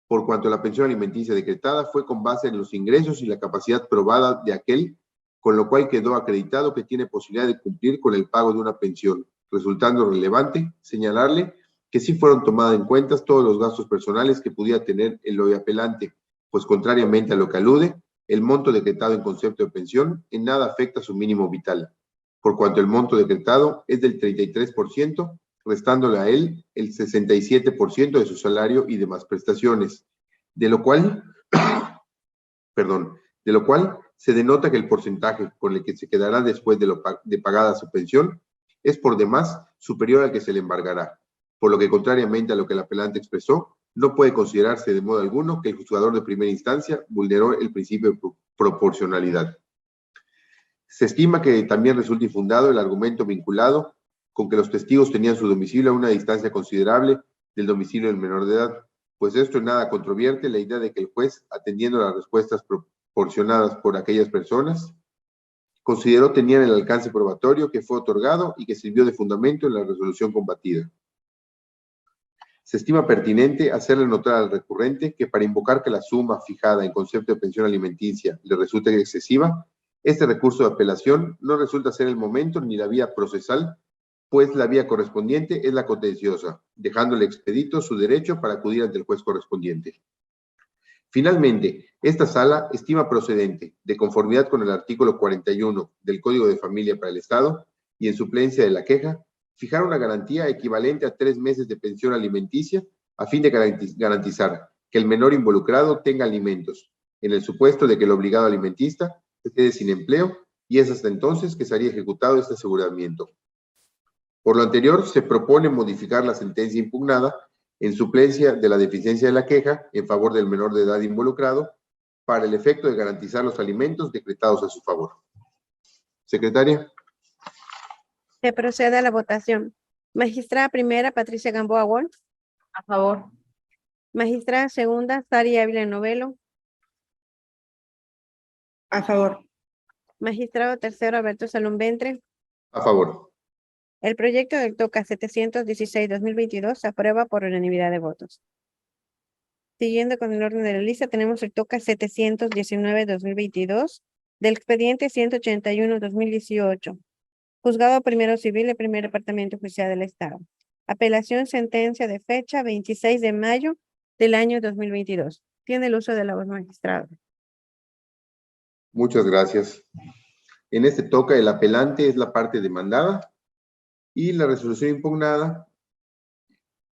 por cuanto la pensión alimenticia decretada fue con base en los ingresos y la capacidad probada de aquel, con lo cual quedó acreditado que tiene posibilidad de cumplir con el pago de una pensión, resultando relevante señalarle que sí fueron tomadas en cuenta todos los gastos personales que pudiera tener el hoy apelante, pues contrariamente a lo que alude, el monto decretado en concepto de pensión en nada afecta su mínimo vital, por cuanto el monto decretado es del 33%, restándole a él el 67% de su salario y demás prestaciones, de lo cual se denota que el porcentaje con el que se quedará después de pagada su pensión es por demás superior al que se le embargará, por lo que contrariamente a lo que el apelante expresó, no puede considerarse de modo alguno que el juzgador de primera instancia vulneró el principio de proporcionalidad. Se estima que también resulta infundado el argumento vinculado con que los testigos tenían su domicilio a una distancia considerable del domicilio del menor de edad, pues esto en nada controvierte la idea de que el juez, atendiendo a las respuestas proporcionadas por aquellas personas, consideró tenían el alcance probatorio que fue otorgado y que sirvió de fundamento en la resolución combatida. Se estima pertinente hacerle notar al recurrente que para invocar que la suma fijada en concepto de pensión alimenticia le resulte excesiva, este recurso de apelación no resulta ser el momento ni la vía procesal, pues la vía correspondiente es la contenciosa, dejándole expedito su derecho para acudir ante el juez correspondiente. Finalmente, esta sala estima procedente, de conformidad con el artículo 41 del Código de Familia para el Estado y en suplencia de la queja, fijar una garantía equivalente a 3 meses de pensión alimenticia a fin de garantizar que el menor involucrado tenga alimentos, en el supuesto de que el obligado alimentista se quede sin empleo y es hasta entonces que sería ejecutado este aseguramiento. Por lo anterior, se propone modificar la sentencia impugnada en suplencia de la deficiencia de la queja en favor del menor de edad involucrado para el efecto de garantizar los alimentos decretados a su favor. Secretaria. Se procede a la votación. Magistrada primera, Patricia Gamboa Wall. A favor. Magistrada segunda, Sari Ávila Novelo. A favor. Magistrado tercero, Alberto Salón Ventre. A favor. El proyecto del TOCA 716-2022 se aprueba por unanimidad de votos. Siguiendo con el orden de la lista, tenemos el TOCA 719-2022 del expediente 181-2018. Juzgado Primero Civil del Primer Departamento Judicial del Estado. Apelación sentencia de fecha 26 de mayo del año 2022. Tiene el uso de la voz, magistrado. Muchas gracias. En este TOCA, el apelante es la parte demandada y la resolución impugnada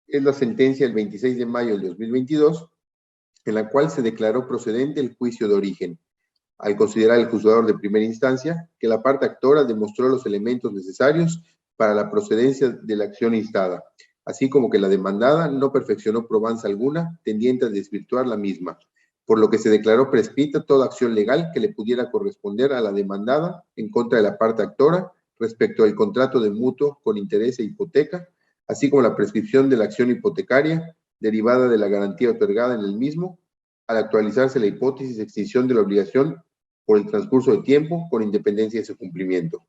es la sentencia del 26 de mayo del 2022, en la cual se declaró procedente el juicio de origen, al considerar el juzgador de primera instancia que la parte actora demostró los elementos necesarios para la procedencia de la acción instada, así como que la demandada no perfeccionó probanza alguna tendiente a desvirtuar la misma, por lo que se declaró prescrita toda acción legal que le pudiera corresponder a la demandada en contra de la parte actora respecto al contrato de mutuo con interés e hipoteca, así como la prescripción de la acción hipotecaria derivada de la garantía otorgada en el mismo, al actualizarse la hipótesis de extinción de la obligación por el transcurso del tiempo con independencia de su cumplimiento.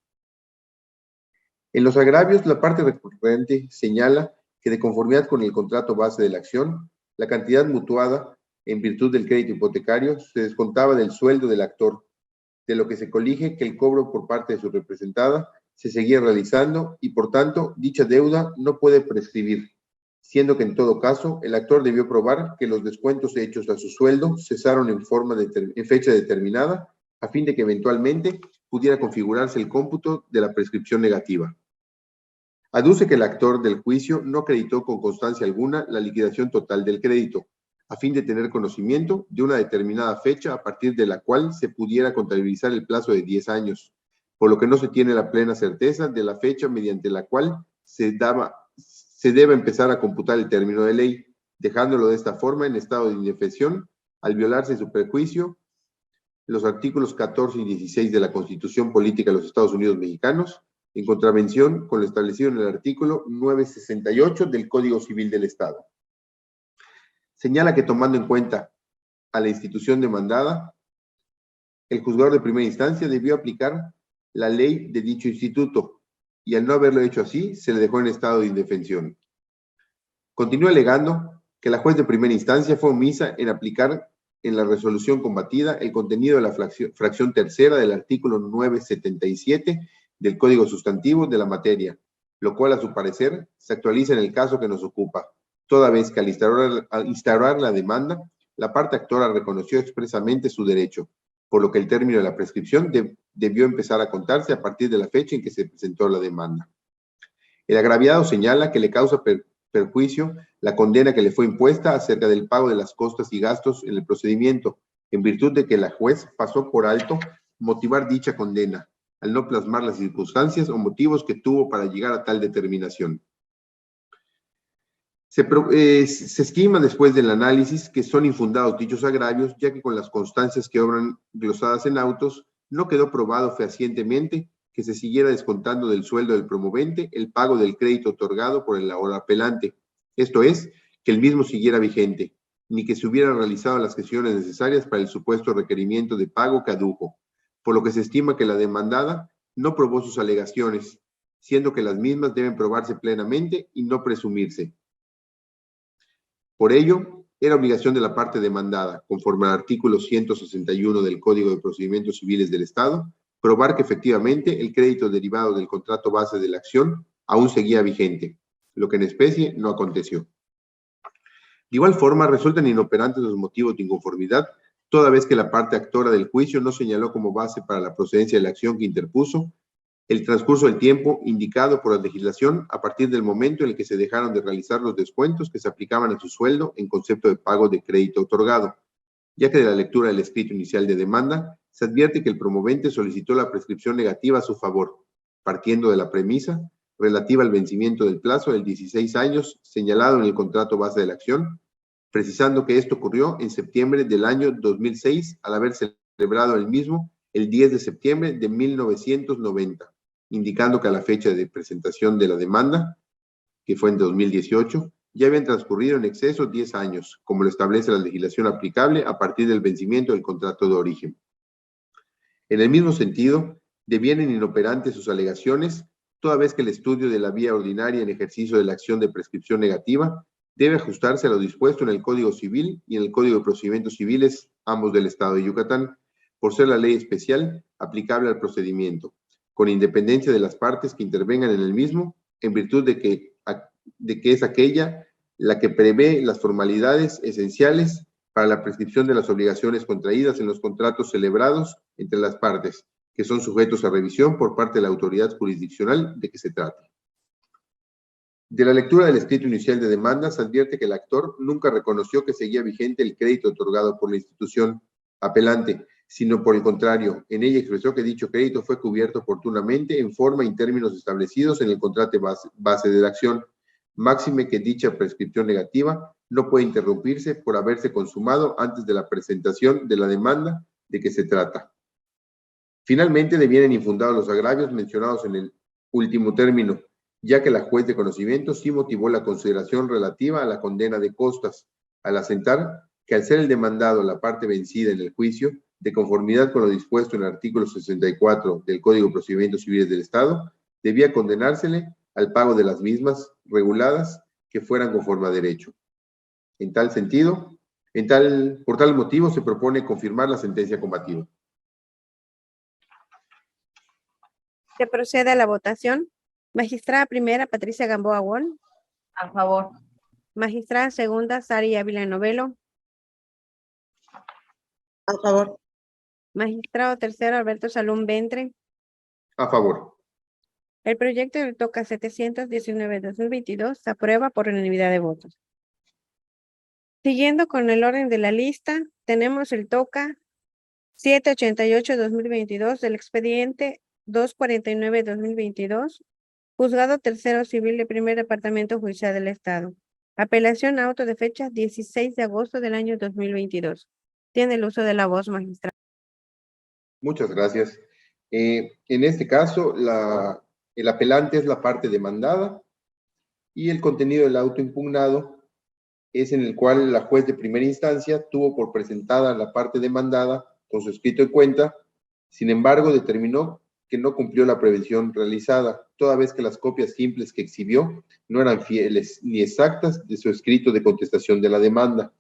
En los agravios, la parte recurrente señala que de conformidad con el contrato base de la acción, la cantidad mutuada en virtud del crédito hipotecario se descontaba del sueldo del actor, de lo que se colige que el cobro por parte de su representada se seguía realizando y, por tanto, dicha deuda no puede prescribir, siendo que en todo caso el actor debió probar que los descuentos hechos a su sueldo cesaron en fecha determinada a fin de que eventualmente pudiera configurarse el cómputo de la prescripción negativa. Aduce que el actor del juicio no acreditó con constancia alguna la liquidación total del crédito, a fin de tener conocimiento de una determinada fecha a partir de la cual se pudiera contabilizar el plazo de 10 años, por lo que no se tiene la plena certeza de la fecha mediante la cual se debe empezar a computar el término de ley, dejándolo de esta forma en estado de indefensión al violarse su prejuicio los artículos 14 y 16 de la Constitución Política de los Estados Unidos Mexicanos, en contravención con lo establecido en el artículo 968 del Código Civil del Estado. Señala que tomando en cuenta a la institución demandada, el juzgador de primera instancia debió aplicar la ley de dicho instituto y al no haberlo hecho así, se le dejó en estado de indefensión. Continúa alegando que la juez de primera instancia fue omisa en aplicar en la resolución combatida el contenido de la fracción tercera del artículo 977 del Código Sustantivo de la materia, lo cual a su parecer se actualiza en el caso que nos ocupa, toda vez que al instaurar la demanda, la parte actora reconoció expresamente su derecho, por lo que el término de la prescripción debió empezar a contarse a partir de la fecha en que se presentó la demanda. El agraviado señala que le causa perjuicio la condena que le fue impuesta acerca del pago de las costas y gastos en el procedimiento, en virtud de que la juez pasó por alto motivar dicha condena, al no plasmar las circunstancias o motivos que tuvo para llegar a tal determinación. Se estima después del análisis que son infundados dichos agravios, ya que con las constancias que obran glosadas en autos, no quedó probado fehacientemente que se siguiera descontando del sueldo del promovente el pago del crédito otorgado por el ahora apelante, esto es, que el mismo siguiera vigente, ni que se hubieran realizado las gestiones necesarias para el supuesto requerimiento de pago que adujo, por lo que se estima que la demandada no probó sus alegaciones, siendo que las mismas deben probarse plenamente y no presumirse. Por ello, era obligación de la parte demandada, conforme al artículo 161 del Código de Procedimientos Civiles del Estado, probar que efectivamente el crédito derivado del contrato base de la acción aún seguía vigente, lo que en especie no aconteció. De igual forma, resultan inoperantes los motivos de inconformidad, toda vez que la parte actora del juicio no señaló como base para la procedencia de la acción que interpuso el transcurso del tiempo indicado por la legislación a partir del momento en el que se dejaron de realizar los descuentos que se aplicaban a su sueldo en concepto de pago de crédito otorgado, ya que de la lectura del escrito inicial de demanda se advierte que el promovente solicitó la prescripción negativa a su favor, partiendo de la premisa relativa al vencimiento del plazo de 16 años señalado en el contrato base de la acción, precisando que esto ocurrió en septiembre del año 2006 al haber celebrado el mismo el 10 de septiembre de 1990, indicando que a la fecha de presentación de la demanda, que fue en 2018, ya habían transcurrido en exceso 10 años, como lo establece la legislación aplicable a partir del vencimiento del contrato de origen. En el mismo sentido, devienen inoperantes sus alegaciones, toda vez que el estudio de la vía ordinaria en ejercicio de la acción de prescripción negativa debe ajustarse a lo dispuesto en el Código Civil y en el Código de Procedimientos Civiles, ambos del Estado de Yucatán, por ser la ley especial aplicable al procedimiento, con independencia de las partes que intervengan en el mismo, en virtud de que es aquella la que prevé las formalidades esenciales para la prescripción de las obligaciones contraídas en los contratos celebrados entre las partes, que son sujetos a revisión por parte de la autoridad jurisdiccional de que se trate. De la lectura del escrito inicial de demanda se advierte que el actor nunca reconoció que seguía vigente el crédito otorgado por la institución apelante, sino por el contrario, en ella expresó que dicho crédito fue cubierto oportunamente en forma y en términos establecidos en el contrato base de la acción, máxime que dicha prescripción negativa no puede interrumpirse por haberse consumado antes de la presentación de la demanda de que se trata. Finalmente, devienen infundados los agravios mencionados en el último término, ya que la juez de conocimiento sí motivó la consideración relativa a la condena de costas, al asentar que al ser el demandado la parte vencida en el juicio, de conformidad con lo dispuesto en el artículo 64 del Código de Procedimientos Civiles del Estado, debía condenársele al pago de las mismas reguladas que fueran conforme a derecho. En tal sentido, por tal motivo se propone confirmar la sentencia combativa. Se procede a la votación. Magistrada primera, Patricia Gamboa Wong. A favor. Magistrada segunda, Sari Ávila Novelo. A favor. Magistrado tercero, Alberto Salum Ventre. A favor. El proyecto del TOCA 719-2022 se aprueba por unanimidad de votos. Siguiendo con el orden de la lista, tenemos el TOCA 788-2022 del expediente 249-2022, Juzgado Tercero Civil de Primer Departamento Judicial del Estado. Apelación a auto de fecha 16 de agosto del año 2022. Tiene el uso de la voz, magistrado. Muchas gracias. En este caso, el apelante es la parte demandada y el contenido del auto impugnado es en el cual la juez de primera instancia tuvo por presentada la parte demandada con su escrito de cuenta, sin embargo determinó que no cumplió la prevención realizada, toda vez que las copias simples que exhibió no eran fieles ni exactas de su escrito de contestación de la demanda,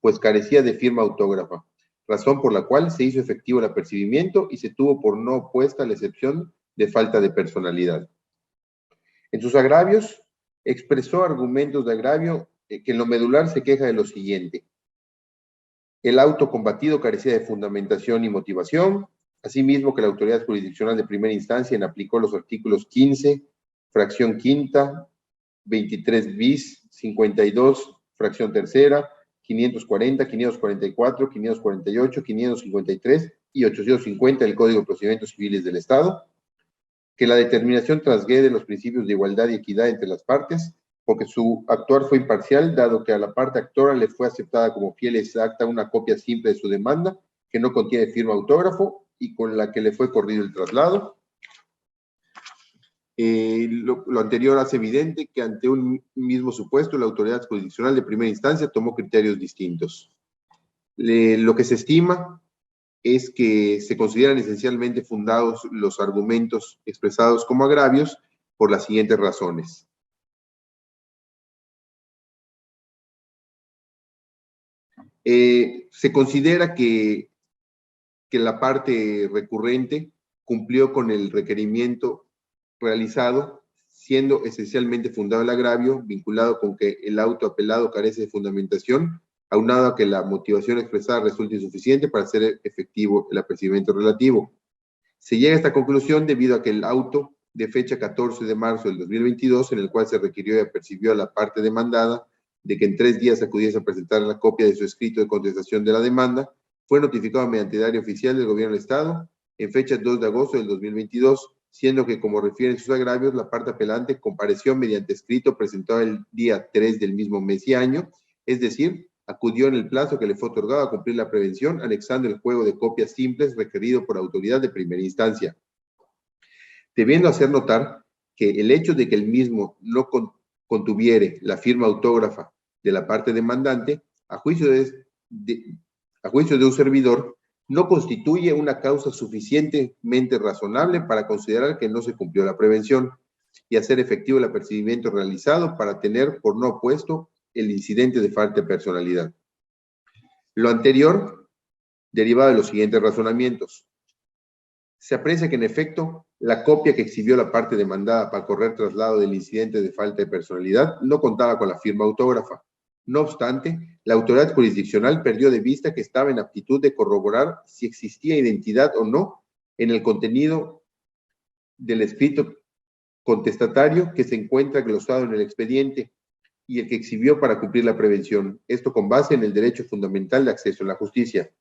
pues carecía de firma autógrafa, razón por la cual se hizo efectivo el apercibimiento y se tuvo por no opuesta la excepción de falta de personalidad. En sus agravios, expresó argumentos de agravio que en lo medular se queja de lo siguiente. El auto combatido carecía de fundamentación y motivación, asimismo que la autoridad jurisdiccional de primera instancia aplicó los artículos 15, fracción quinta, 23 bis, 52, fracción tercera, 540, 544, 548, 553 y 850 del Código de Procedimientos Civiles del Estado, que la determinación transgrede los principios de igualdad y equidad entre las partes, porque su actuar fue imparcial, dado que a la parte actora le fue aceptada como fiel y exacta una copia simple de su demanda, que no contiene firma autógrafo y con la que le fue corrido el traslado. Lo anterior hace evidente que ante un mismo supuesto, la autoridad jurisdiccional de primera instancia tomó criterios distintos. Lo que se estima es que se consideran esencialmente fundados los argumentos expresados como agravios por las siguientes razones. Se considera que la parte recurrente cumplió con el requerimiento realizado, siendo esencialmente fundado el agravio, vinculado con que el auto apelado carece de fundamentación, aunado a que la motivación expresada resulta insuficiente para hacer efectivo el apercibimiento relativo. Se llega a esta conclusión debido a que el auto de fecha 14 de marzo del 2022, en el cual se requirió y apercibió a la parte demandada de que en 3 días acudiese a presentar la copia de su escrito de contestación de la demanda, fue notificado mediante diario oficial del Gobierno del Estado en fecha 2 de agosto del 2022, siendo que, como refieren sus agravios, la parte apelante compareció mediante escrito presentado el día 3 del mismo mes y año, es decir, acudió en el plazo que le fue otorgado a cumplir la prevención, anexando el juego de copias simples requerido por autoridad de primera instancia. debiendo hacer notar que el hecho de que el mismo no contuviere la firma autógrafa de la parte demandante, a juicio de un servidor, no constituye una causa suficientemente razonable para considerar que no se cumplió la prevención y hacer efectivo el apercibimiento realizado para tener por no opuesto el incidente de falta de personalidad. Lo anterior, derivado de los siguientes razonamientos. Se aprecia que, en efecto, la copia que exhibió la parte demandada para correr traslado del incidente de falta de personalidad no contaba con la firma autógrafa. No obstante, la autoridad jurisdiccional perdió de vista que estaba en aptitud de corroborar si existía identidad o no en el contenido del escrito contestatario que se encuentra glosado en el expediente y el que exhibió para cumplir la prevención, esto con base en el derecho fundamental de acceso a la justicia.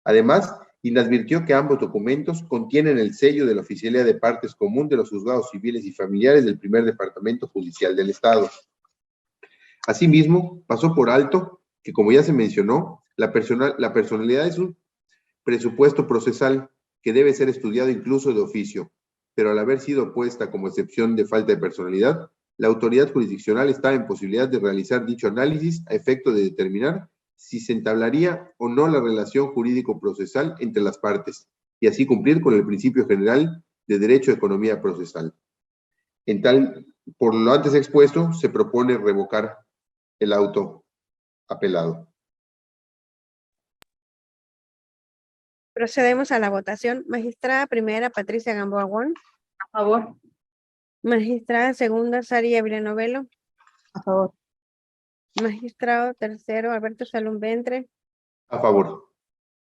Además, inadvirtió que ambos documentos contienen el sello de la Oficialía de Partes Común de los Juzgados Civiles y Familiares del Primer Departamento Judicial del Estado. Asimismo, pasó por alto que, como ya se mencionó, la personalidad es un presupuesto procesal que debe ser estudiado incluso de oficio, pero al haber sido puesta como excepción de falta de personalidad, la autoridad jurisdiccional está en posibilidad de realizar dicho análisis a efecto de determinar si se entablaría o no la relación jurídico-procesal entre las partes, y así cumplir con el principio general de derecho de economía procesal. Por lo antes expuesto, se propone revocar el auto apelado. Procedemos a la votación. Magistrada primera, Patricia Gamboa Wong. A favor. Magistrada segunda, Sari Novelo. A favor. Magistrado tercero, Alberto Salum Ventre. A favor.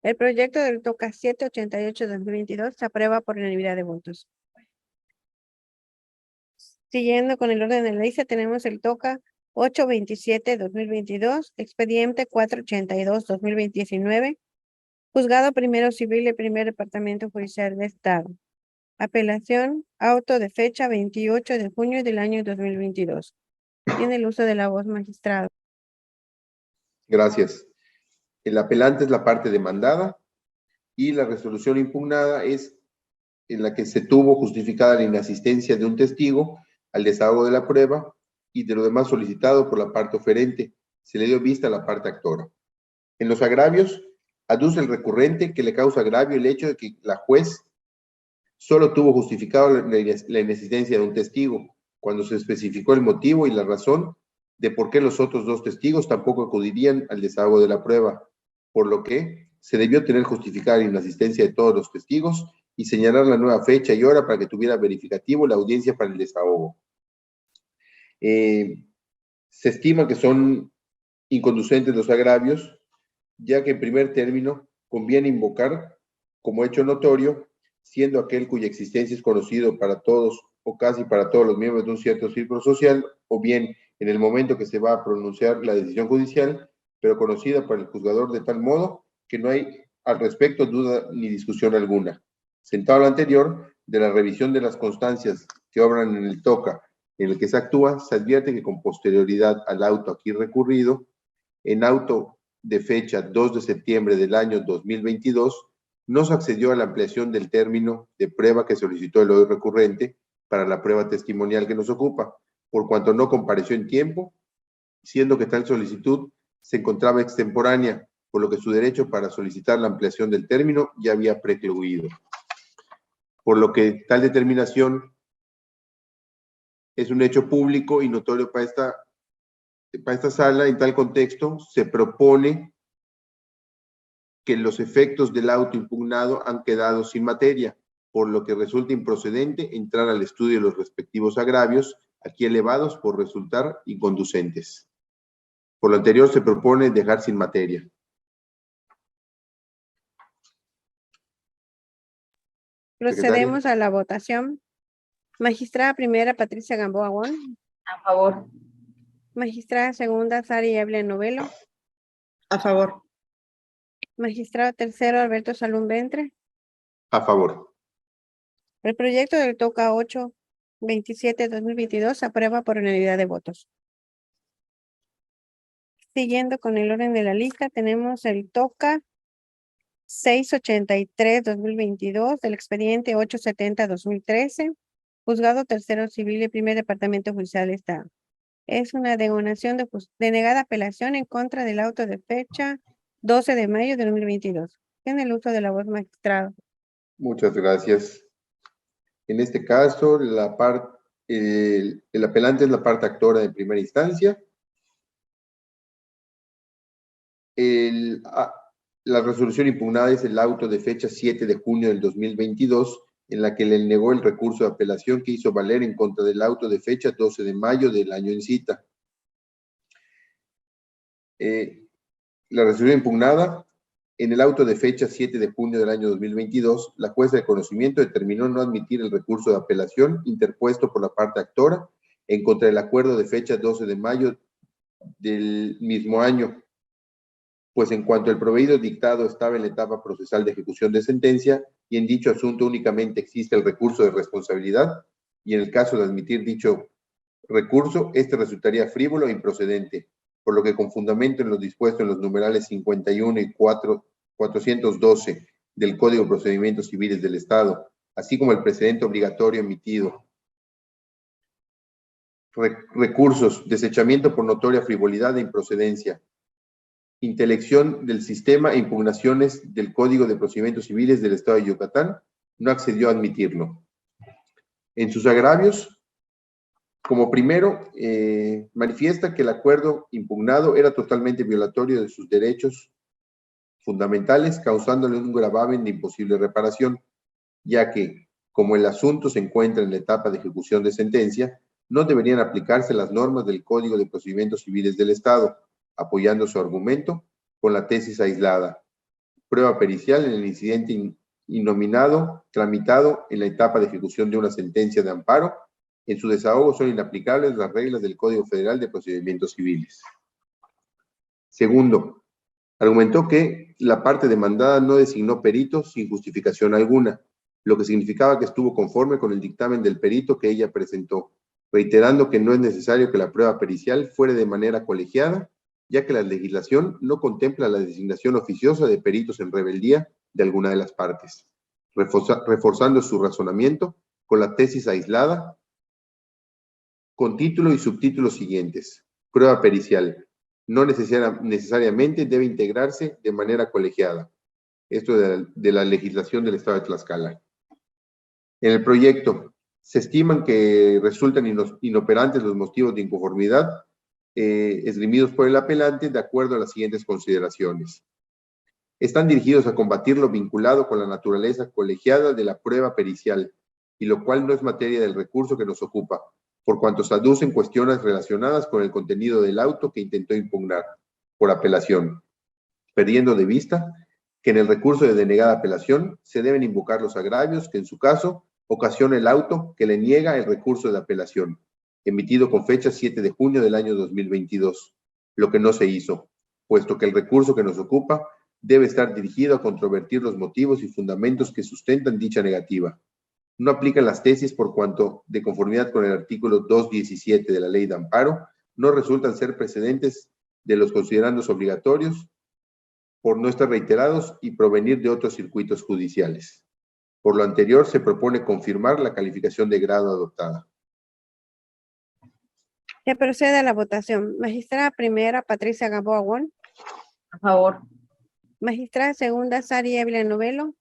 El proyecto del TOCA 788-2022 se aprueba por unanimidad de votos. Siguiendo con el orden de la lista, tenemos el TOCA 827-2022, expediente 482-2019, Juzgado Primero Civil y Primer Departamento Judicial de Estado. Apelación, auto de fecha 28 de junio del año 2022. Tiene el uso de la voz, magistrado. Gracias. El apelante es la parte demandada y la resolución impugnada es en la que se tuvo justificada la inasistencia de un testigo al desahogo de la prueba y de lo demás solicitado por la parte oferente. Se le dio vista a la parte actora. En los agravios, aduce el recurrente que le causa agravio el hecho de que la juez solo tuvo justificado la inexistencia de un testigo, cuando se especificó el motivo y la razón de por qué los otros dos testigos tampoco acudirían al desahogo de la prueba, por lo que se debió tener justificada la inasistencia de todos los testigos y señalar la nueva fecha y hora para que tuviera verificativo la audiencia para el desahogo. Se estima que son inconducentes los agravios, ya que en primer término conviene invocar como hecho notorio, siendo aquel cuya existencia es conocido para todos o casi para todos los miembros de un cierto círculo social, o bien en el momento que se va a pronunciar la decisión judicial, pero conocida por el juzgador de tal modo que no hay al respecto duda ni discusión alguna. Sentado lo anterior, de la revisión de las constancias que obran en el TOCA en el que se actúa, se advierte que con posterioridad al auto aquí recurrido, en auto de fecha 2 de septiembre del año 2022, no se accedió a la ampliación del término de prueba que solicitó el hoy recurrente para la prueba testimonial que nos ocupa, por cuanto no compareció en tiempo, siendo que tal solicitud se encontraba extemporánea, por lo que su derecho para solicitar la ampliación del término ya había precluido. Por lo que tal determinación es un hecho público y notorio para esta sala. En tal contexto, se propone que los efectos del auto impugnado han quedado sin materia, por lo que resulta improcedente entrar al estudio de los respectivos agravios, aquí elevados por resultar inconducentes. Por lo anterior, se propone dejar sin materia. Procedemos a la votación. Magistrada primera, Patricia Gamboa Wong. A favor. Magistrada segunda, Sari Novelo. A favor. Magistrado tercero, Alberto Salum Ventre. A favor. El proyecto del TOCA 827-2022 se aprueba por unanimidad de votos. Siguiendo con el orden de la lista, tenemos el TOCA 683-2022 del expediente 870-2013, Juzgado Tercero Civil y Primer Departamento Judicial del Estado. Es una denegada apelación en contra del auto de fecha 12 de mayo de 2022. Tiene el uso de la voz, magistrado. Muchas gracias. En este caso, el apelante es la parte actora de primera instancia. La resolución impugnada es el auto de fecha 7 de junio del 2022, en la que le negó el recurso de apelación que hizo valer en contra del auto de fecha 12 de mayo del año en cita. La resolución impugnada, en el auto de fecha 7 de junio del año 2022, la jueza de conocimiento determinó no admitir el recurso de apelación interpuesto por la parte actora en contra del acuerdo de fecha 12 de mayo del mismo año, pues en cuanto el proveído dictado estaba en la etapa procesal de ejecución de sentencia y en dicho asunto únicamente existe el recurso de responsabilidad, y en el caso de admitir dicho recurso, este resultaría frívolo e improcedente, por lo que con fundamento en lo dispuesto en los numerales 51 y 412 del Código de Procedimientos Civiles del Estado, así como el precedente obligatorio emitido, recursos, desechamiento por notoria frivolidad e improcedencia, intelección del sistema e impugnaciones del Código de Procedimientos Civiles del Estado de Yucatán, no accedió a admitirlo. En sus agravios, como primero, manifiesta que el acuerdo impugnado era totalmente violatorio de sus derechos fundamentales, causándole un gravamen de imposible reparación, ya que, como el asunto se encuentra en la etapa de ejecución de sentencia, no deberían aplicarse las normas del Código de Procedimientos Civiles del Estado, apoyando su argumento con la tesis aislada. Prueba pericial en el incidente innominado, tramitado en la etapa de ejecución de una sentencia de amparo. En su desahogo son inaplicables las reglas del Código Federal de Procedimientos Civiles. Segundo, argumentó que la parte demandada no designó perito sin justificación alguna, lo que significaba que estuvo conforme con el dictamen del perito que ella presentó, reiterando que no es necesario que la prueba pericial fuere de manera colegiada, ya que la legislación no contempla la designación oficiosa de peritos en rebeldía de alguna de las partes, reforzando su razonamiento con la tesis aislada con título y subtítulos siguientes. Prueba pericial. No necesariamente debe integrarse de manera colegiada. Esto de la legislación del Estado de Tlaxcala. En el proyecto, se estiman que resultan inoperantes los motivos de inconformidad esgrimidos por el apelante de acuerdo a las siguientes consideraciones. Están dirigidos a combatir lo vinculado con la naturaleza colegiada de la prueba pericial, y lo cual no es materia del recurso que nos ocupa, por cuanto se aducen cuestiones relacionadas con el contenido del auto que intentó impugnar por apelación, perdiendo de vista que en el recurso de denegada apelación se deben invocar los agravios que en su caso ocasiona el auto que le niega el recurso de apelación, emitido con fecha 7 de junio del año 2022, lo que no se hizo, puesto que el recurso que nos ocupa debe estar dirigido a controvertir los motivos y fundamentos que sustentan dicha negativa. No aplican las tesis por cuanto, de conformidad con el artículo 217 de la Ley de Amparo, no resultan ser precedentes de los considerandos obligatorios por no estar reiterados y provenir de otros circuitos judiciales. Por lo anterior, se propone confirmar la calificación de grado adoptada. Se procede a la votación. Magistrada primera, Patricia Gamboa Wong. A favor. Magistrada segunda, Sari Ávila Novelo.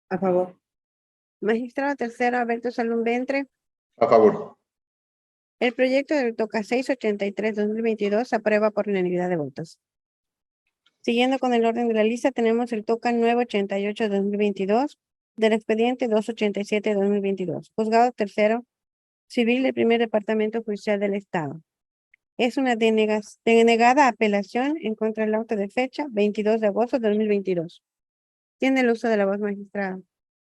A favor. Magistrado tercero, Alberto Salum Ventre. A favor. El proyecto del TOCA 683-2022 se aprueba por unanimidad de votos. Siguiendo con el orden de la lista, tenemos el TOCA 988-2022 del expediente 287-2022, Juzgado Tercero Civil del Primer Departamento Judicial del Estado. Es una denegada apelación en contra del auto de fecha 22 de agosto de 2022. Tiene el uso de la voz, magistrada.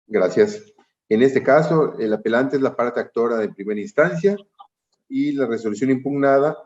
Gracias. En este caso, el apelante es la parte actora de primera instancia y la resolución impugnada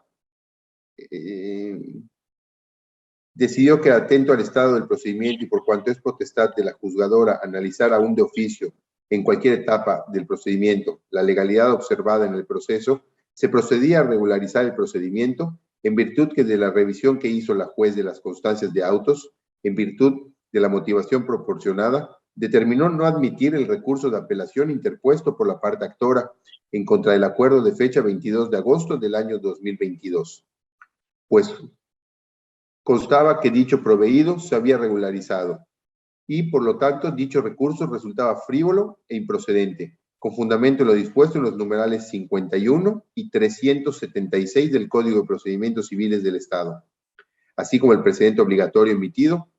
decidió que, atento al estado del procedimiento y por cuanto es potestad de la juzgadora analizar aún de oficio en cualquier etapa del procedimiento la legalidad observada en el proceso, se procedía a regularizar el procedimiento en virtud que de la revisión que hizo la juez de las constancias de autos, en virtud de la motivación proporcionada, determinó no admitir el recurso de apelación interpuesto por la parte actora en contra del acuerdo de fecha 22 de agosto del año 2022, pues constaba que dicho proveído se había regularizado y, por lo tanto, dicho recurso resultaba frívolo e improcedente, con fundamento en lo dispuesto en los numerales 51 y 376 del Código de Procedimientos Civiles del Estado, así como el precedente obligatorio emitido,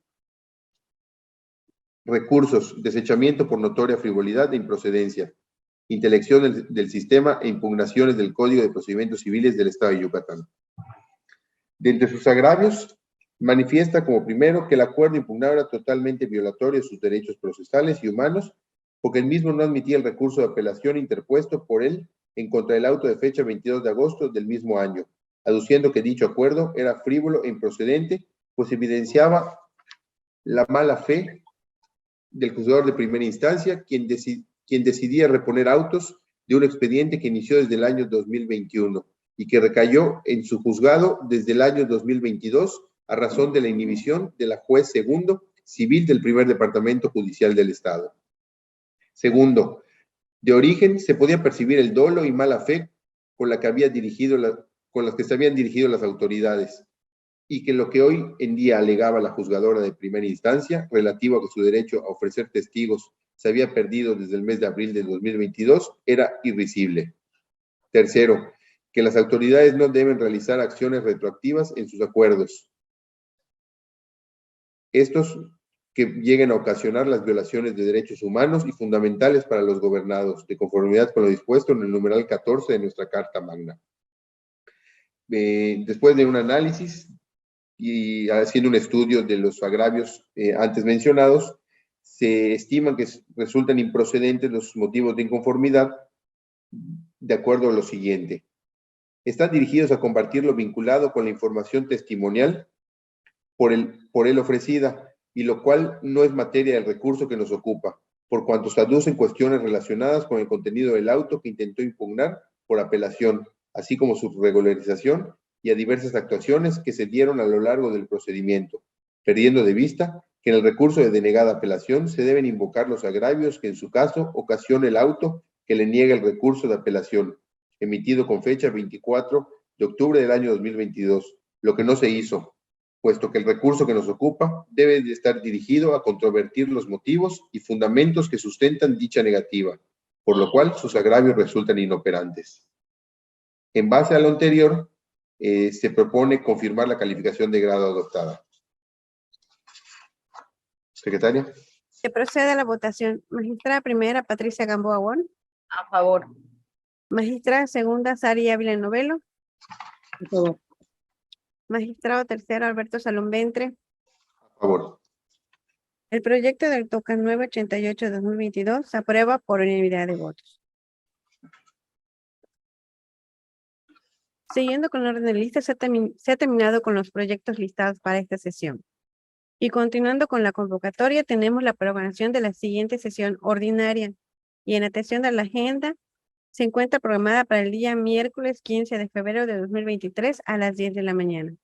recursos, desechamiento por notoria frivolidad e improcedencia, intelección del sistema e impugnaciones del Código de Procedimientos Civiles del Estado de Yucatán. De entre sus agravios, manifiesta como primero que el acuerdo impugnado era totalmente violatorio de sus derechos procesales y humanos, porque el mismo no admitía el recurso de apelación interpuesto por él en contra del auto de fecha 22 de agosto del mismo año, aduciendo que dicho acuerdo era frívolo e improcedente, pues evidenciaba la mala fe del juzgador de primera instancia, quien decidía reponer autos de un expediente que inició desde el año 2021 y que recayó en su juzgado desde el año 2022 a razón de la inhibición de la juez segundo civil del primer departamento judicial del Estado. Segundo, de origen se podía percibir el dolo y mala fe con las que se habían dirigido las autoridades, y que lo que hoy en día alegaba la juzgadora de primera instancia relativo a que su derecho a ofrecer testigos se había perdido desde el mes de abril de 2022 era irrisible. Tercero, que las autoridades no deben realizar acciones retroactivas en sus acuerdos. Estos que lleguen a ocasionar las violaciones de derechos humanos y fundamentales para los gobernados, de conformidad con lo dispuesto en el numeral 14 de nuestra Carta Magna. Después de un análisis y haciendo un estudio de los agravios antes mencionados, se estiman que resultan improcedentes los motivos de inconformidad de acuerdo a lo siguiente. Están dirigidos a combatir lo vinculado con la información testimonial por él ofrecida, y lo cual no es materia del recurso que nos ocupa, por cuanto se aducen cuestiones relacionadas con el contenido del auto que intentó impugnar por apelación, así como su regularización y a diversas actuaciones que se dieron a lo largo del procedimiento, perdiendo de vista que en el recurso de denegada apelación se deben invocar los agravios que en su caso ocasione el auto que le niega el recurso de apelación, emitido con fecha 24 de octubre del año 2022, lo que no se hizo, puesto que el recurso que nos ocupa debe de estar dirigido a controvertir los motivos y fundamentos que sustentan dicha negativa, por lo cual sus agravios resultan inoperantes. En base a lo anterior, se propone confirmar la calificación de grado adoptada. Secretaria. Se procede a la votación. Magistrada primera, Patricia Gamboa Wong. A favor. Magistrada segunda, Sari Ávila Novelo. A favor. Magistrado tercero, Alberto Salón Ventre. A favor. El proyecto del TOCA 988-2022 se aprueba por unanimidad de votos. Siguiendo con el orden de lista, se ha terminado con los proyectos listados para esta sesión. Y continuando con la convocatoria, tenemos la programación de la siguiente sesión ordinaria. Y en atención a la agenda, se encuentra programada para el día miércoles 15 de febrero de 2023 a las 10 de la mañana.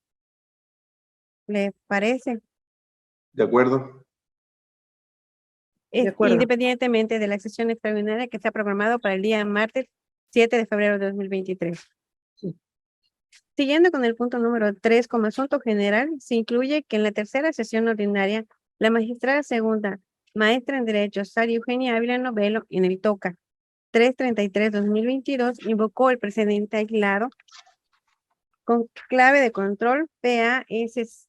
¿Le parece? De acuerdo. De acuerdo. Independientemente de la sesión extraordinaria que se ha programado para el día martes 7 de febrero de 2023. Sí. Siguiendo con el punto número 3, como asunto general, se incluye que en la tercera sesión ordinaria, la magistrada segunda, maestra en Derecho, Sari Eugenia Ávila Novelo, en el TOCA 333-2022, invocó el precedente aislado con clave de control PASCF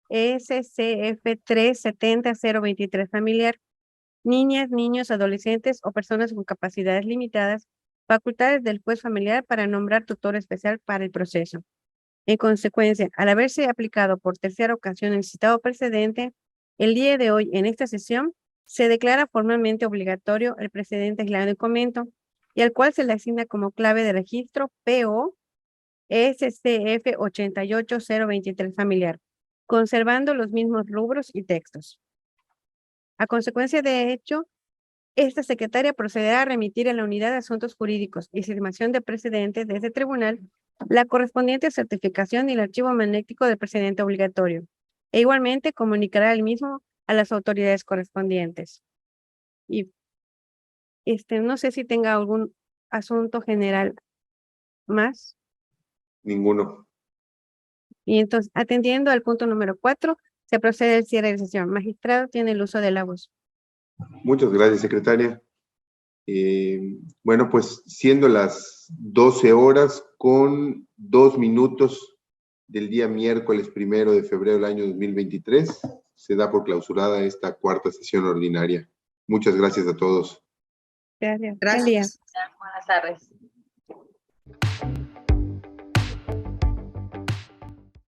370-023 familiar, niñas, niños, adolescentes o personas con capacidades limitadas, facultades del juez familiar para nombrar tutor especial para el proceso. En consecuencia, al haberse aplicado por tercera ocasión el citado precedente, el día de hoy en esta sesión se declara formalmente obligatorio el precedente aislado de comento y al cual se le asigna como clave de registro PO SCF 88023 familiar, conservando los mismos rubros y textos. A consecuencia de hecho, esta secretaria procederá a remitir a la Unidad de Asuntos Jurídicos y Firmación de Precedentes de este tribunal la correspondiente certificación y el archivo magnético del precedente obligatorio, e igualmente comunicará al mismo a las autoridades correspondientes. Y no sé si tenga algún asunto general más. Ninguno. Y entonces, atendiendo al punto número 4, se procede al cierre de sesión. Magistrado, tiene el uso de la voz. Muchas gracias, secretaria. Bueno, pues siendo las 12 horas con 2 minutos del día miércoles 1 de febrero del año 2023, se da por clausurada esta cuarta sesión ordinaria. Muchas gracias a todos. Gracias. Gracias. Buen día. Buenas tardes.